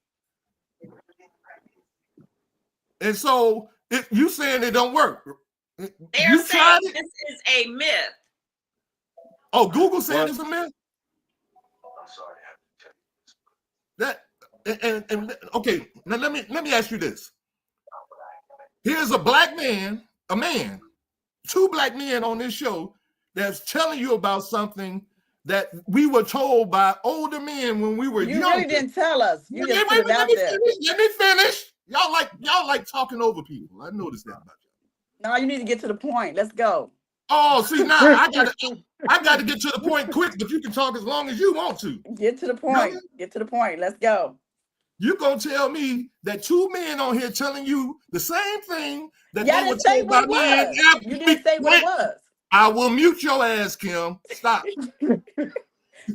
And so you saying it don't work? They're saying this is a myth. Oh, Google said it's a myth. I'm sorry. And okay, now let me ask you this. Here's a black man, two black men on this show that's telling you about something that we were told by older men when we were You young. really didn't tell us. You Wait, just put it out there. let me finish. Y'all like talking over people. I noticed that about you. No, you need to get to the point. Let's go. Oh, see, now I gotta get to the point quick, but you can talk as long as you want to. Get to the point. Really? Get to the point. Let's go. You gonna tell me that two men on here telling you the same thing that Y'all they were didn't say told what by it men? was. You didn't say what it was. I will mute your ass, Kim. Stop.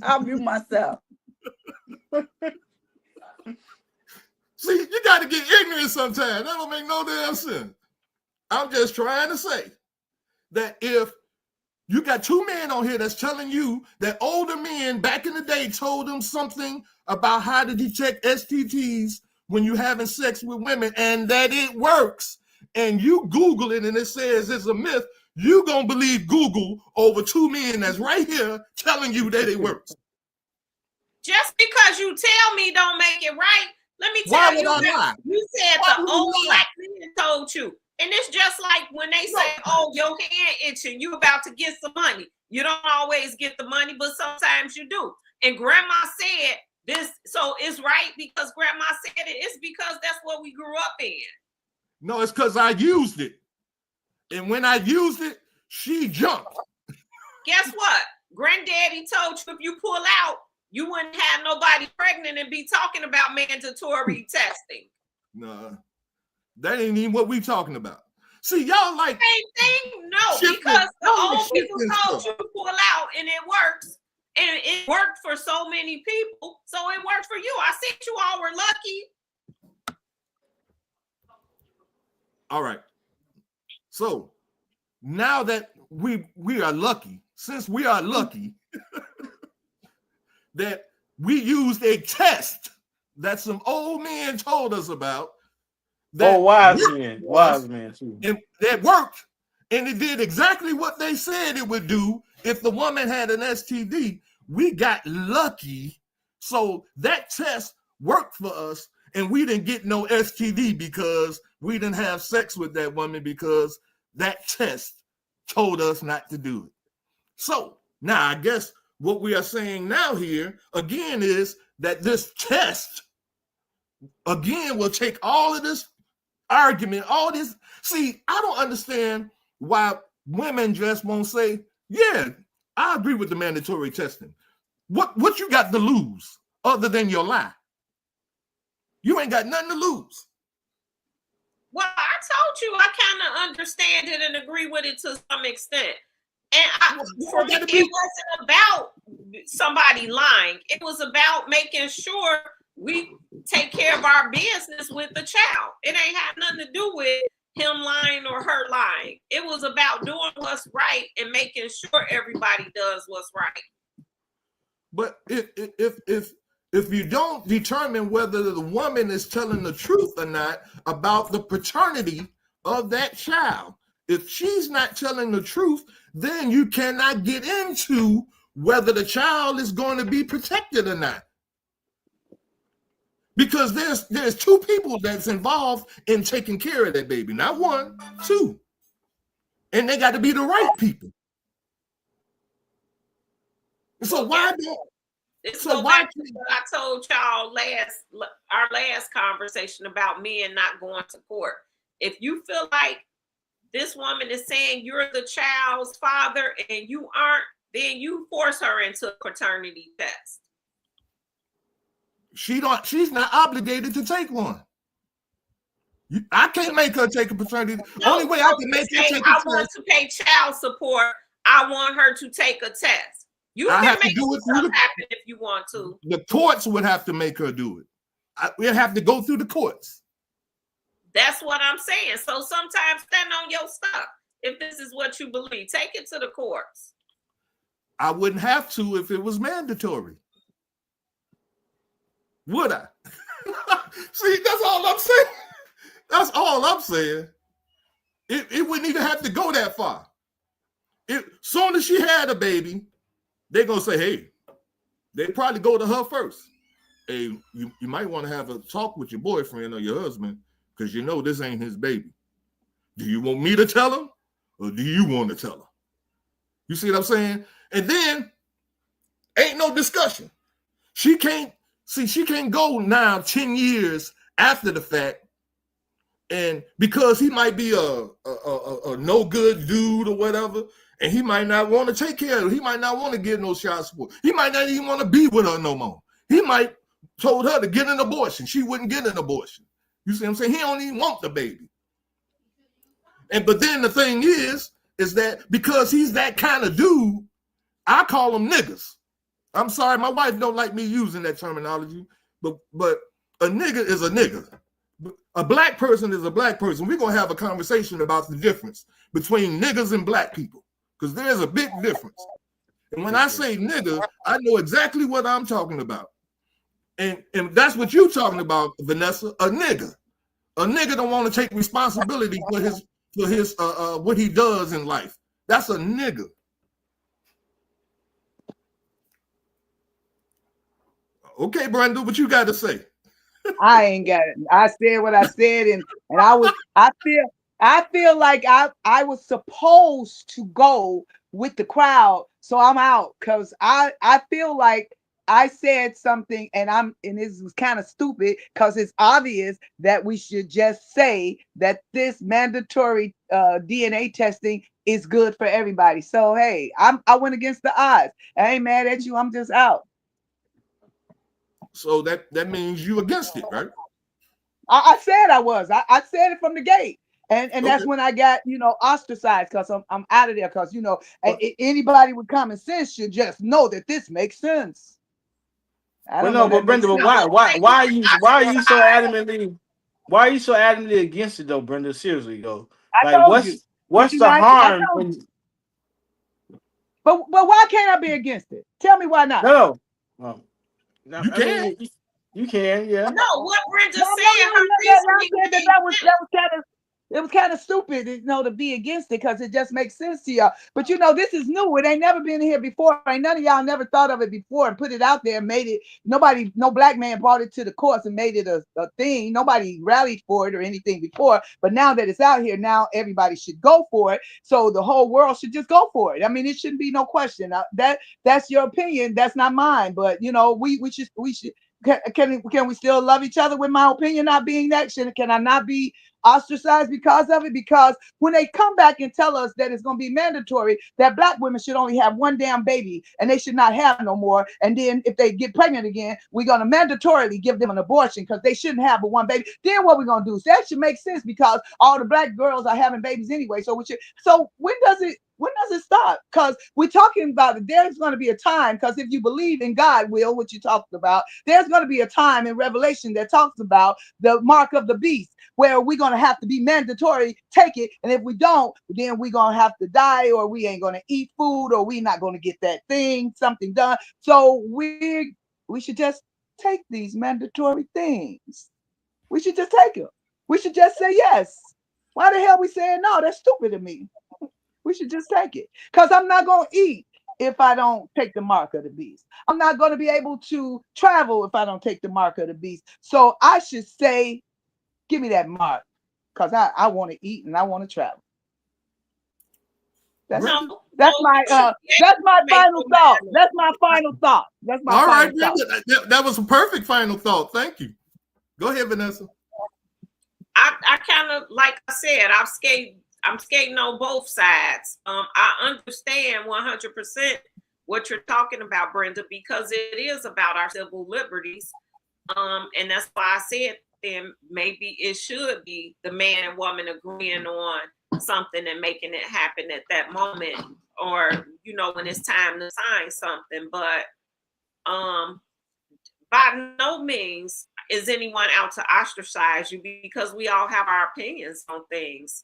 I'll mute myself. See, you got to get ignorant sometimes. That don't make no damn sense. I'm just trying to say that if you got two men on here that's telling you that older men back in the day told them something about how to detect STDs when you're having sex with women and that it works, and you Google it and it says it's a myth, you gonna believe Google over two men that's right here telling you that it works. Just because you tell me don't make it right. Let me tell you that you said the old black men told you. And it's just like when they say, oh, your hand itching, you about to get some money. You don't always get the money, but sometimes you do. And grandma said this, so it's right because grandma said it. It's because that's what we grew up in. No, it's because I used it. And when I used it, she jumped. Guess what? Granddaddy told you if you pull out, you wouldn't have nobody pregnant and be talking about mandatory testing. No, that ain't even what we talking about. See, y'all like same thing. No, because the old people told you to pull out and it works. And it worked for so many people. So it worked for you. I said you all were lucky. All right. So now that we are lucky, since we are lucky that we used a test that some old men told us about. That wise men too. That worked, and it did exactly what they said it would do if the woman had an STD. We got lucky, so that test worked for us, and we didn't get no STD because we didn't have sex with that woman because that test told us not to do it. So now I guess what we are saying now here again is that this test again will take all of this argument, all this. See, I don't understand why women just won't say, yeah, I agree with the mandatory testing. What you got to lose other than your lie? You ain't got nothing to lose. Well, I told you I kind of understand it and agree with it to some extent. And for me, it wasn't about somebody lying. It was about making sure we take care of our business with the child. It ain't had nothing to do with him lying or her lying. It was about doing what's right and making sure everybody does what's right. But if you don't determine whether the woman is telling the truth or not about the paternity of that child, if she's not telling the truth, then you cannot get into whether the child is going to be protected or not. Because there's two people that's involved in taking care of that baby, not one, two. And they got to be the right people. So why don't So why I told y'all our last conversation about men not going to court. If you feel like this woman is saying you're the child's father and you aren't, then you force her into a paternity test. She's not obligated to take one. I can't make her take a paternity. No, only way I can make her take a test. I want to pay child support. I want her to take a test. You can make stuff happen if you want to. The courts would have to make her do it. We'd have to go through the courts. That's what I'm saying. So sometimes stand on your stuff. If this is what you believe, take it to the courts. I wouldn't have to if it was mandatory. Would I? See, that's all I'm saying. That's all I'm saying. It wouldn't even have to go that far. Soon as she had a baby, they're going to say, hey, they probably go to her first. Hey, you might want to have a talk with your boyfriend or your husband because you know this ain't his baby. Do you want me to tell him or do you want to tell him? You see what I'm saying? And then ain't no discussion. She can't go now 10 years after the fact, and because he might be a no good dude or whatever, and he might not want to take care of her. He might not want to get no child support. He might not even want to be with her no more. He might told her to get an abortion. She wouldn't get an abortion. You see what I'm saying? He don't even want the baby. But then the thing is that because he's that kind of dude, I call him niggas. I'm sorry, my wife don't like me using that terminology, but a nigga is a nigga. A black person is a black person. We're gonna have a conversation about the difference between niggas and black people, because there's a big difference. And when I say nigga, I know exactly what I'm talking about. And that's what you're talking about, Vanessa. A nigga don't want to take responsibility for his what he does in life. That's a nigga. Okay, Brenda, what you got to say? I ain't got it. I said what I said, and I feel like I was supposed to go with the crowd, so I'm out because I feel like I said something, and this was kind of stupid because it's obvious that we should just say that this mandatory DNA testing is good for everybody. So hey, I went against the odds. I ain't mad at you. I'm just out. So that means you against it, right? I said I was. I said it from the gate. And Okay. That's when I got, ostracized because I'm out of there. Because, anybody with common sense should just know that this makes sense. I But don't no, know but that makes Brenda, but sense. why are you so adamantly against it though, Brenda? Seriously though, I like told you. Did what's you the not? I harm told in you. But why can't I be against it? Tell me why not. no. You I can. mean, you can, yeah. No, what Brenda No, saying, her I reasoning said makes that was sense. kind of stupid, to be against it because it just makes sense to y'all. But this is new. It ain't never been here before. Ain't none of y'all never thought of it before and put it out there and made it. Nobody, no black man brought it to the courts and made it a thing. Nobody rallied for it or anything before. But now that it's out here, now everybody should go for it. So the whole world should just go for it. I mean, it shouldn't be no question. That's your opinion. That's not mine. But we should. Can we still love each other with my opinion not being that? Can I not be ostracized because of it? Because when they come back and tell us that it's going to be mandatory that black women should only have one damn baby and they should not have no more, and then if they get pregnant again, we're going to mandatorily give them an abortion because they shouldn't have but one baby, then what we're going to do? So that should make sense because all the black girls are having babies anyway. So when does it stop? Because we're talking about it. There's going to be a time, because if you believe in God, Will, what you talked about, there's going to be a time in Revelation that talks about the mark of the beast, where we're going to have to be mandatory, take it. And if we don't, then we're going to have to die, or we ain't going to eat food, or we're not going to get that something done. So we should just take these mandatory things. We should just take them. We should just say yes. Why the hell we saying no? That's stupid to me. We should just take it. Because I'm not going to eat if I don't take the mark of the beast. I'm not going to be able to travel if I don't take the mark of the beast. So I should say, give me that mark. Because I want to eat and I want to travel. That's my final thought. That's my final thought. That's my All final right, thought. that was a perfect final thought. Thank you. Go ahead, Vanessa. I kind of, like I said, I'm skating on both sides. I understand 100% what you're talking about, Brenda, because it is about our civil liberties. And that's why I said then maybe it should be the man and woman agreeing on something and making it happen at that moment, or when it's time to sign something. But by no means is anyone out to ostracize you, because we all have our opinions on things.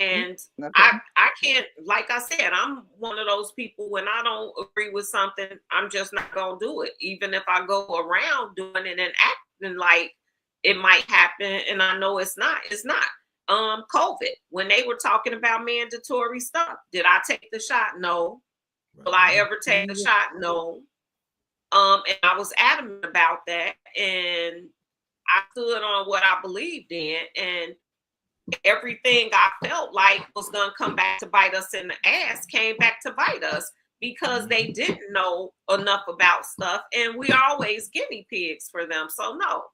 And okay. I can't, like I said, I'm one of those people, when I don't agree with something, I'm just not going to do it. Even if I go around doing it and acting like it might happen and I know it's not. COVID, when they were talking about mandatory stuff, did I take the shot? No. Will I ever take the shot? No. And I was adamant about that, and I stood on what I believed in. And everything I felt like was going to come back to bite us in the ass came back to bite us because they didn't know enough about stuff, and we are always guinea pigs for them. So no,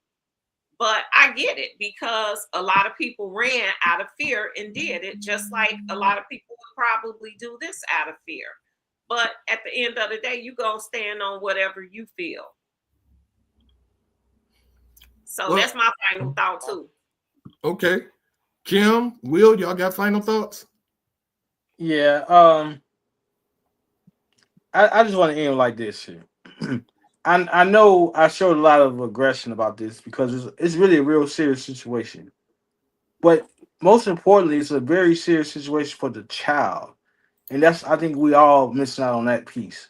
but I get it, because a lot of people ran out of fear and did it, just like a lot of people would probably do this out of fear. But at the end of the day, you gonna stand on whatever you feel. So Well, that's my final thought too. Okay. Kim, Will, y'all got final thoughts? Yeah. I just want to end like this here. I know I showed a lot of aggression about this because it's really a real serious situation. But most importantly, it's a very serious situation for the child. And that's, I think we all missing out on that piece.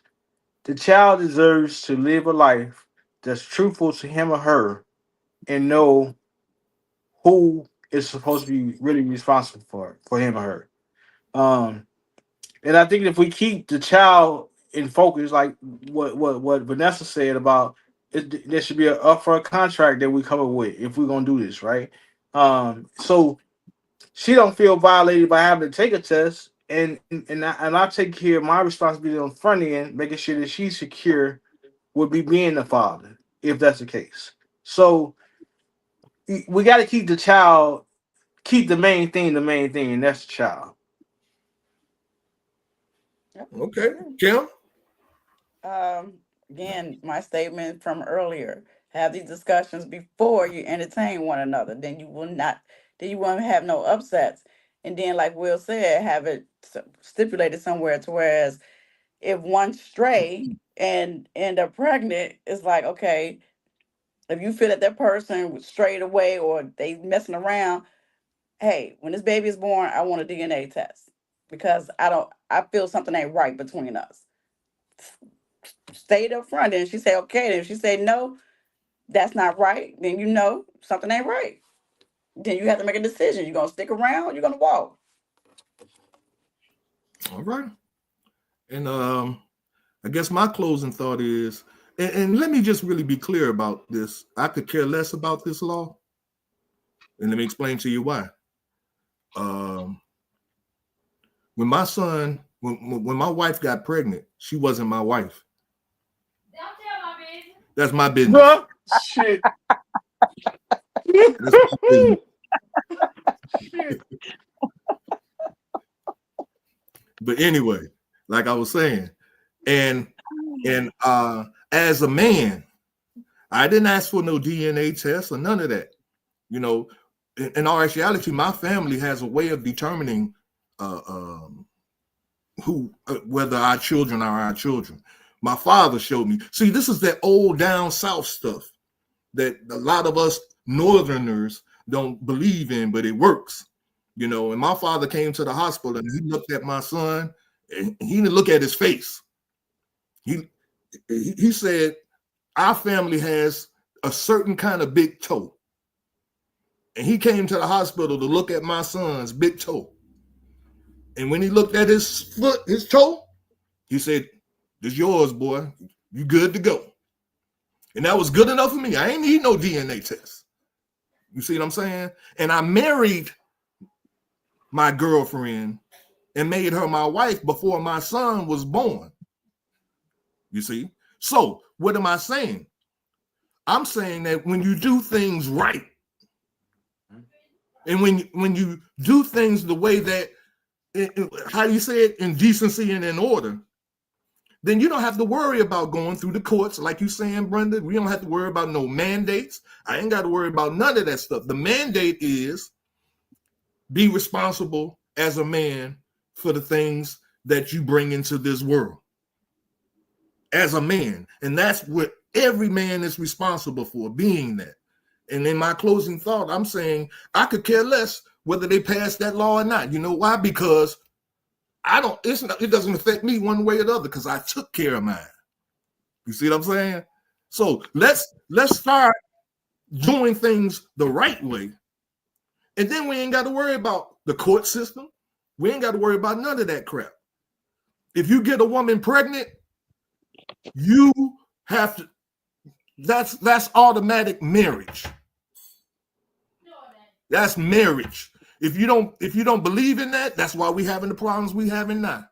The child deserves to live a life that's truthful to him or her and know who is supposed to be really responsible for him or her. And I think if we keep the child in focus, like what Vanessa said about it, there should be a up for a contract that we come up with if we're gonna do this, right? So she don't feel violated by having to take a test, and I take care of my responsibility on the front end, making sure that she's secure would be being the father, if that's the case. So we got to keep the child, keep the main thing, and that's the child. Yep. Okay. Kim? Again, my statement from earlier: have these discussions before you entertain one another. Then you won't have no upsets. And then, like Will said, have it stipulated somewhere to whereas if one stray and end up pregnant, it's like, okay, if you feel that that person was strayed away or they messing around, hey, when this baby is born, I want a DNA test because I feel something ain't right between us. Stayed up front, and she say okay. And if she say no, that's not right, then you know something ain't right. Then you have to make a decision. You're gonna stick around, you're gonna walk. All right. And I guess my closing thought is, and let me just really be clear about this. I could care less about this law. And let me explain to you why. When my son, when my wife got pregnant, she wasn't my wife. Don't tell my business. That's my business. Bruh, shit. That's my business. Shit. But anyway, like I was saying, and as a man, I didn't ask for no DNA test or none of that. You know, in all actuality, my family has a way of determining whether our children are our children. My father showed me. See, this is that old down south stuff that a lot of us Northerners don't believe in, but it works. You know, and my father came to the hospital and he looked at my son and he didn't look at his face. He said, our family has a certain kind of big toe. And he came to the hospital to look at my son's big toe. And when he looked at his foot, his toe, he said, "This yours, boy. You good to go." And that was good enough for me. I ain't need no DNA test. You see what I'm saying? And I married my girlfriend and made her my wife before my son was born. You see? So what am I saying? I'm saying that when you do things right, and when you do things the way that, how you say it, in decency and in order, then you don't have to worry about going through the courts, like you saying, Brenda. We don't have to worry about no mandates. I ain't got to worry about none of that stuff. The mandate is be responsible as a man for the things that you bring into this world as a man. And that's what every man is responsible for, being that. And in my closing thought, I'm saying I could care less whether they pass that law or not. You know why? Because it doesn't affect me one way or the other because I took care of mine. You see what I'm saying? So let's start doing things the right way. And then we ain't got to worry about the court system. We ain't got to worry about none of that crap. If you get a woman pregnant, you have to, that's automatic marriage. That's marriage. if you don't believe in that, that's why we having the problems we having now.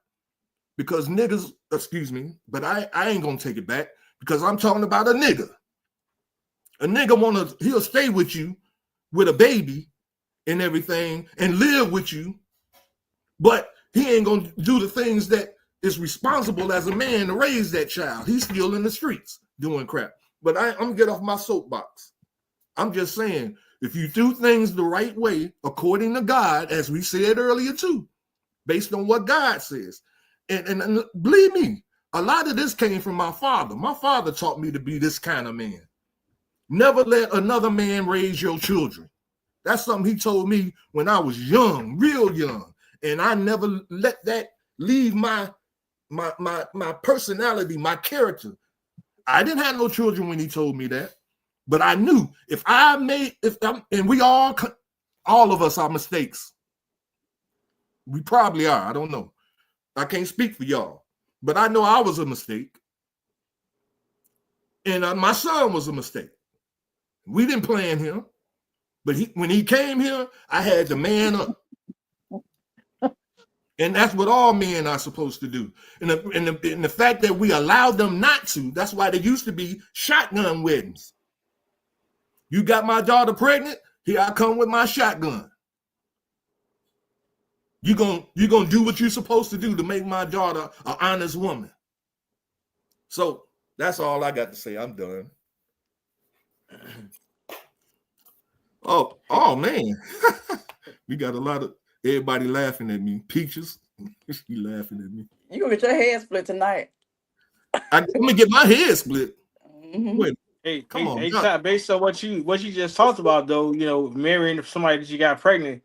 Because niggas, excuse me, but I ain't gonna take it back because I'm talking about a nigga. A nigga he'll stay with you with a baby and everything and live with you, but he ain't gonna do the things that is responsible as a man to raise that child. He's still in the streets doing crap. But I'm gonna get off my soapbox. I'm just saying, if you do things the right way, according to God, as we said earlier too, based on what God says, and believe me, a lot of this came from my father. My father taught me to be this kind of man. Never let another man raise your children. That's something he told me when I was young, real young. And I never let that leave my personality, my character. I didn't have no children when he told me that. But I knew and we all of us are mistakes. We probably are. I don't know. I can't speak for y'all. But I know I was a mistake. And my son was a mistake. We didn't plan him. But when he came here, I had to man up. And that's what all men are supposed to do. And the fact that we allowed them not to, that's why there used to be shotgun weddings. You got my daughter pregnant, here I come with my shotgun. You're gonna do what you're supposed to do to make my daughter an honest woman. So that's all I got to say. I'm done. Oh man. We got a lot of everybody laughing at me. Peaches, she laughing at me. You gonna get your head split tonight. I'm gonna get my head split. Mm-hmm. Wait, Come on. Ty, based on what you just talked about, though, marrying somebody that you got pregnant,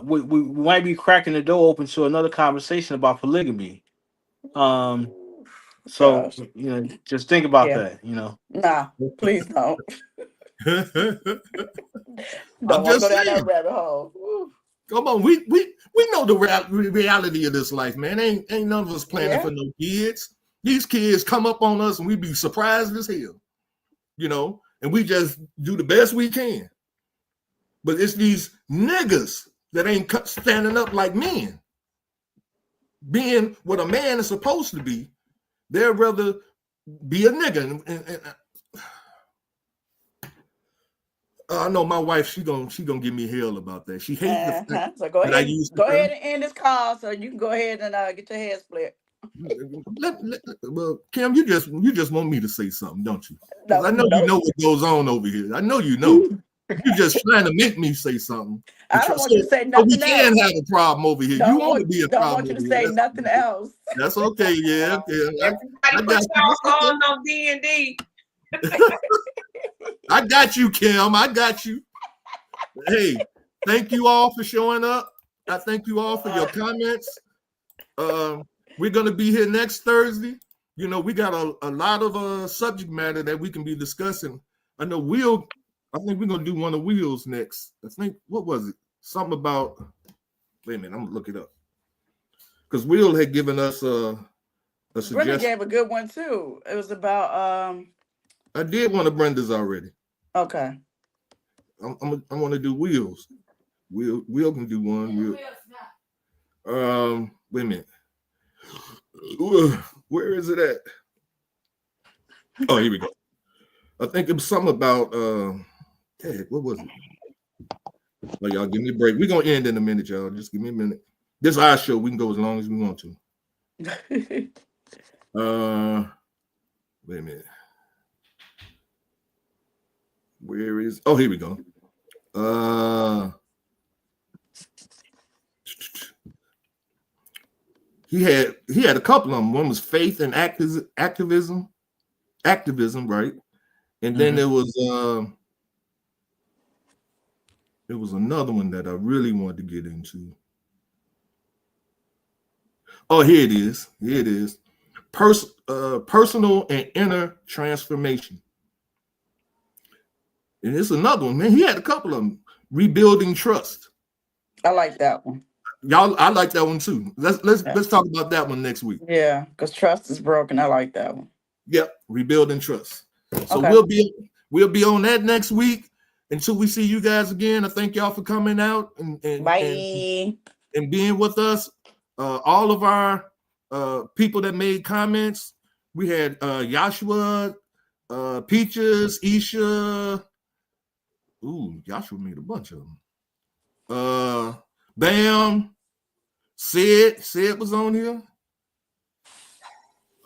we might be cracking the door open to another conversation about polygamy. So Gosh. just think about Yeah. that. Nah, please don't. I'm Don't want to just go down saying. that rabbit hole. Woo. Come on, we know the reality of this life, man. Ain't none of us planning for no kids. These kids come up on us and we be surprised as hell, and we just do the best we can. But it's these niggas that ain't standing up like men, being what a man is supposed to be. They'd rather be a nigga. And I know my wife. She gonna give me hell about that. She hates the fact So go that ahead. I use. Go ahead and end this call so you can go ahead and get your head split. Well, Kim, you just want me to say something, don't you? No, I know you know what goes on over here. I know you know. You're just trying to make me say something. I don't want you to say nothing so we can else. have a problem over here. You want to be a problem. Don't want you to say nothing else. That's okay. Yeah. Everybody put y'all phone on D&D. I got you, Kim. I got you. Hey, thank you all for showing up. I thank you all for your comments. We're going to be here next Thursday. We got a lot of subject matter that we can be discussing. I know I think we're going to do one of Will's next. I think, what was it? Something about, wait a minute, I'm going to look it up. Because Will had given us a suggestion. Brenda gave a good one too. It was about, I did one of Brenda's already. Okay. I want to do Will's. Will can do one. Wait a minute. Where is it at? Oh, here we go. I think it was something about what was it? Oh, y'all give me a break. We're gonna end in a minute, y'all. Just give me a minute. This is our show. We can go as long as we want to. Wait a minute. Where is? Oh, here we go. He had a couple of them. One was faith and activism, right? And then there was another one that I really wanted to get into. Oh, here it is. Personal and inner transformation. And it's another one, man. He had a couple of them. Rebuilding trust. I like that one. Y'all, I like that one too. Let's talk about that one next week. Yeah, because trust is broken. I like that one. Yep, rebuilding trust. So okay. we'll be on that next week. until we see you guys again, I thank y'all for coming out and Bye. and being with us. All of our people that made comments. We had Joshua, Peaches, Isha. Ooh, Joshua made a bunch of them. Bam. Sid was on here.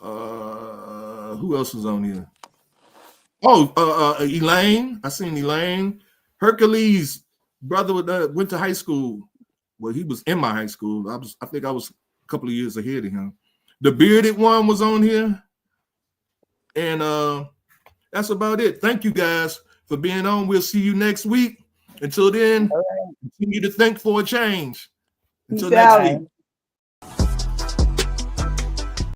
Who else was on here? Oh, Elaine. I seen Elaine. Hercules, brother went to high school. Well, he was in my high school. I think I was a couple of years ahead of him. The bearded one was on here. And that's about it. Thank you guys for being on. We'll see you next week. Until then, continue to think for a change. Until Peace next out. week.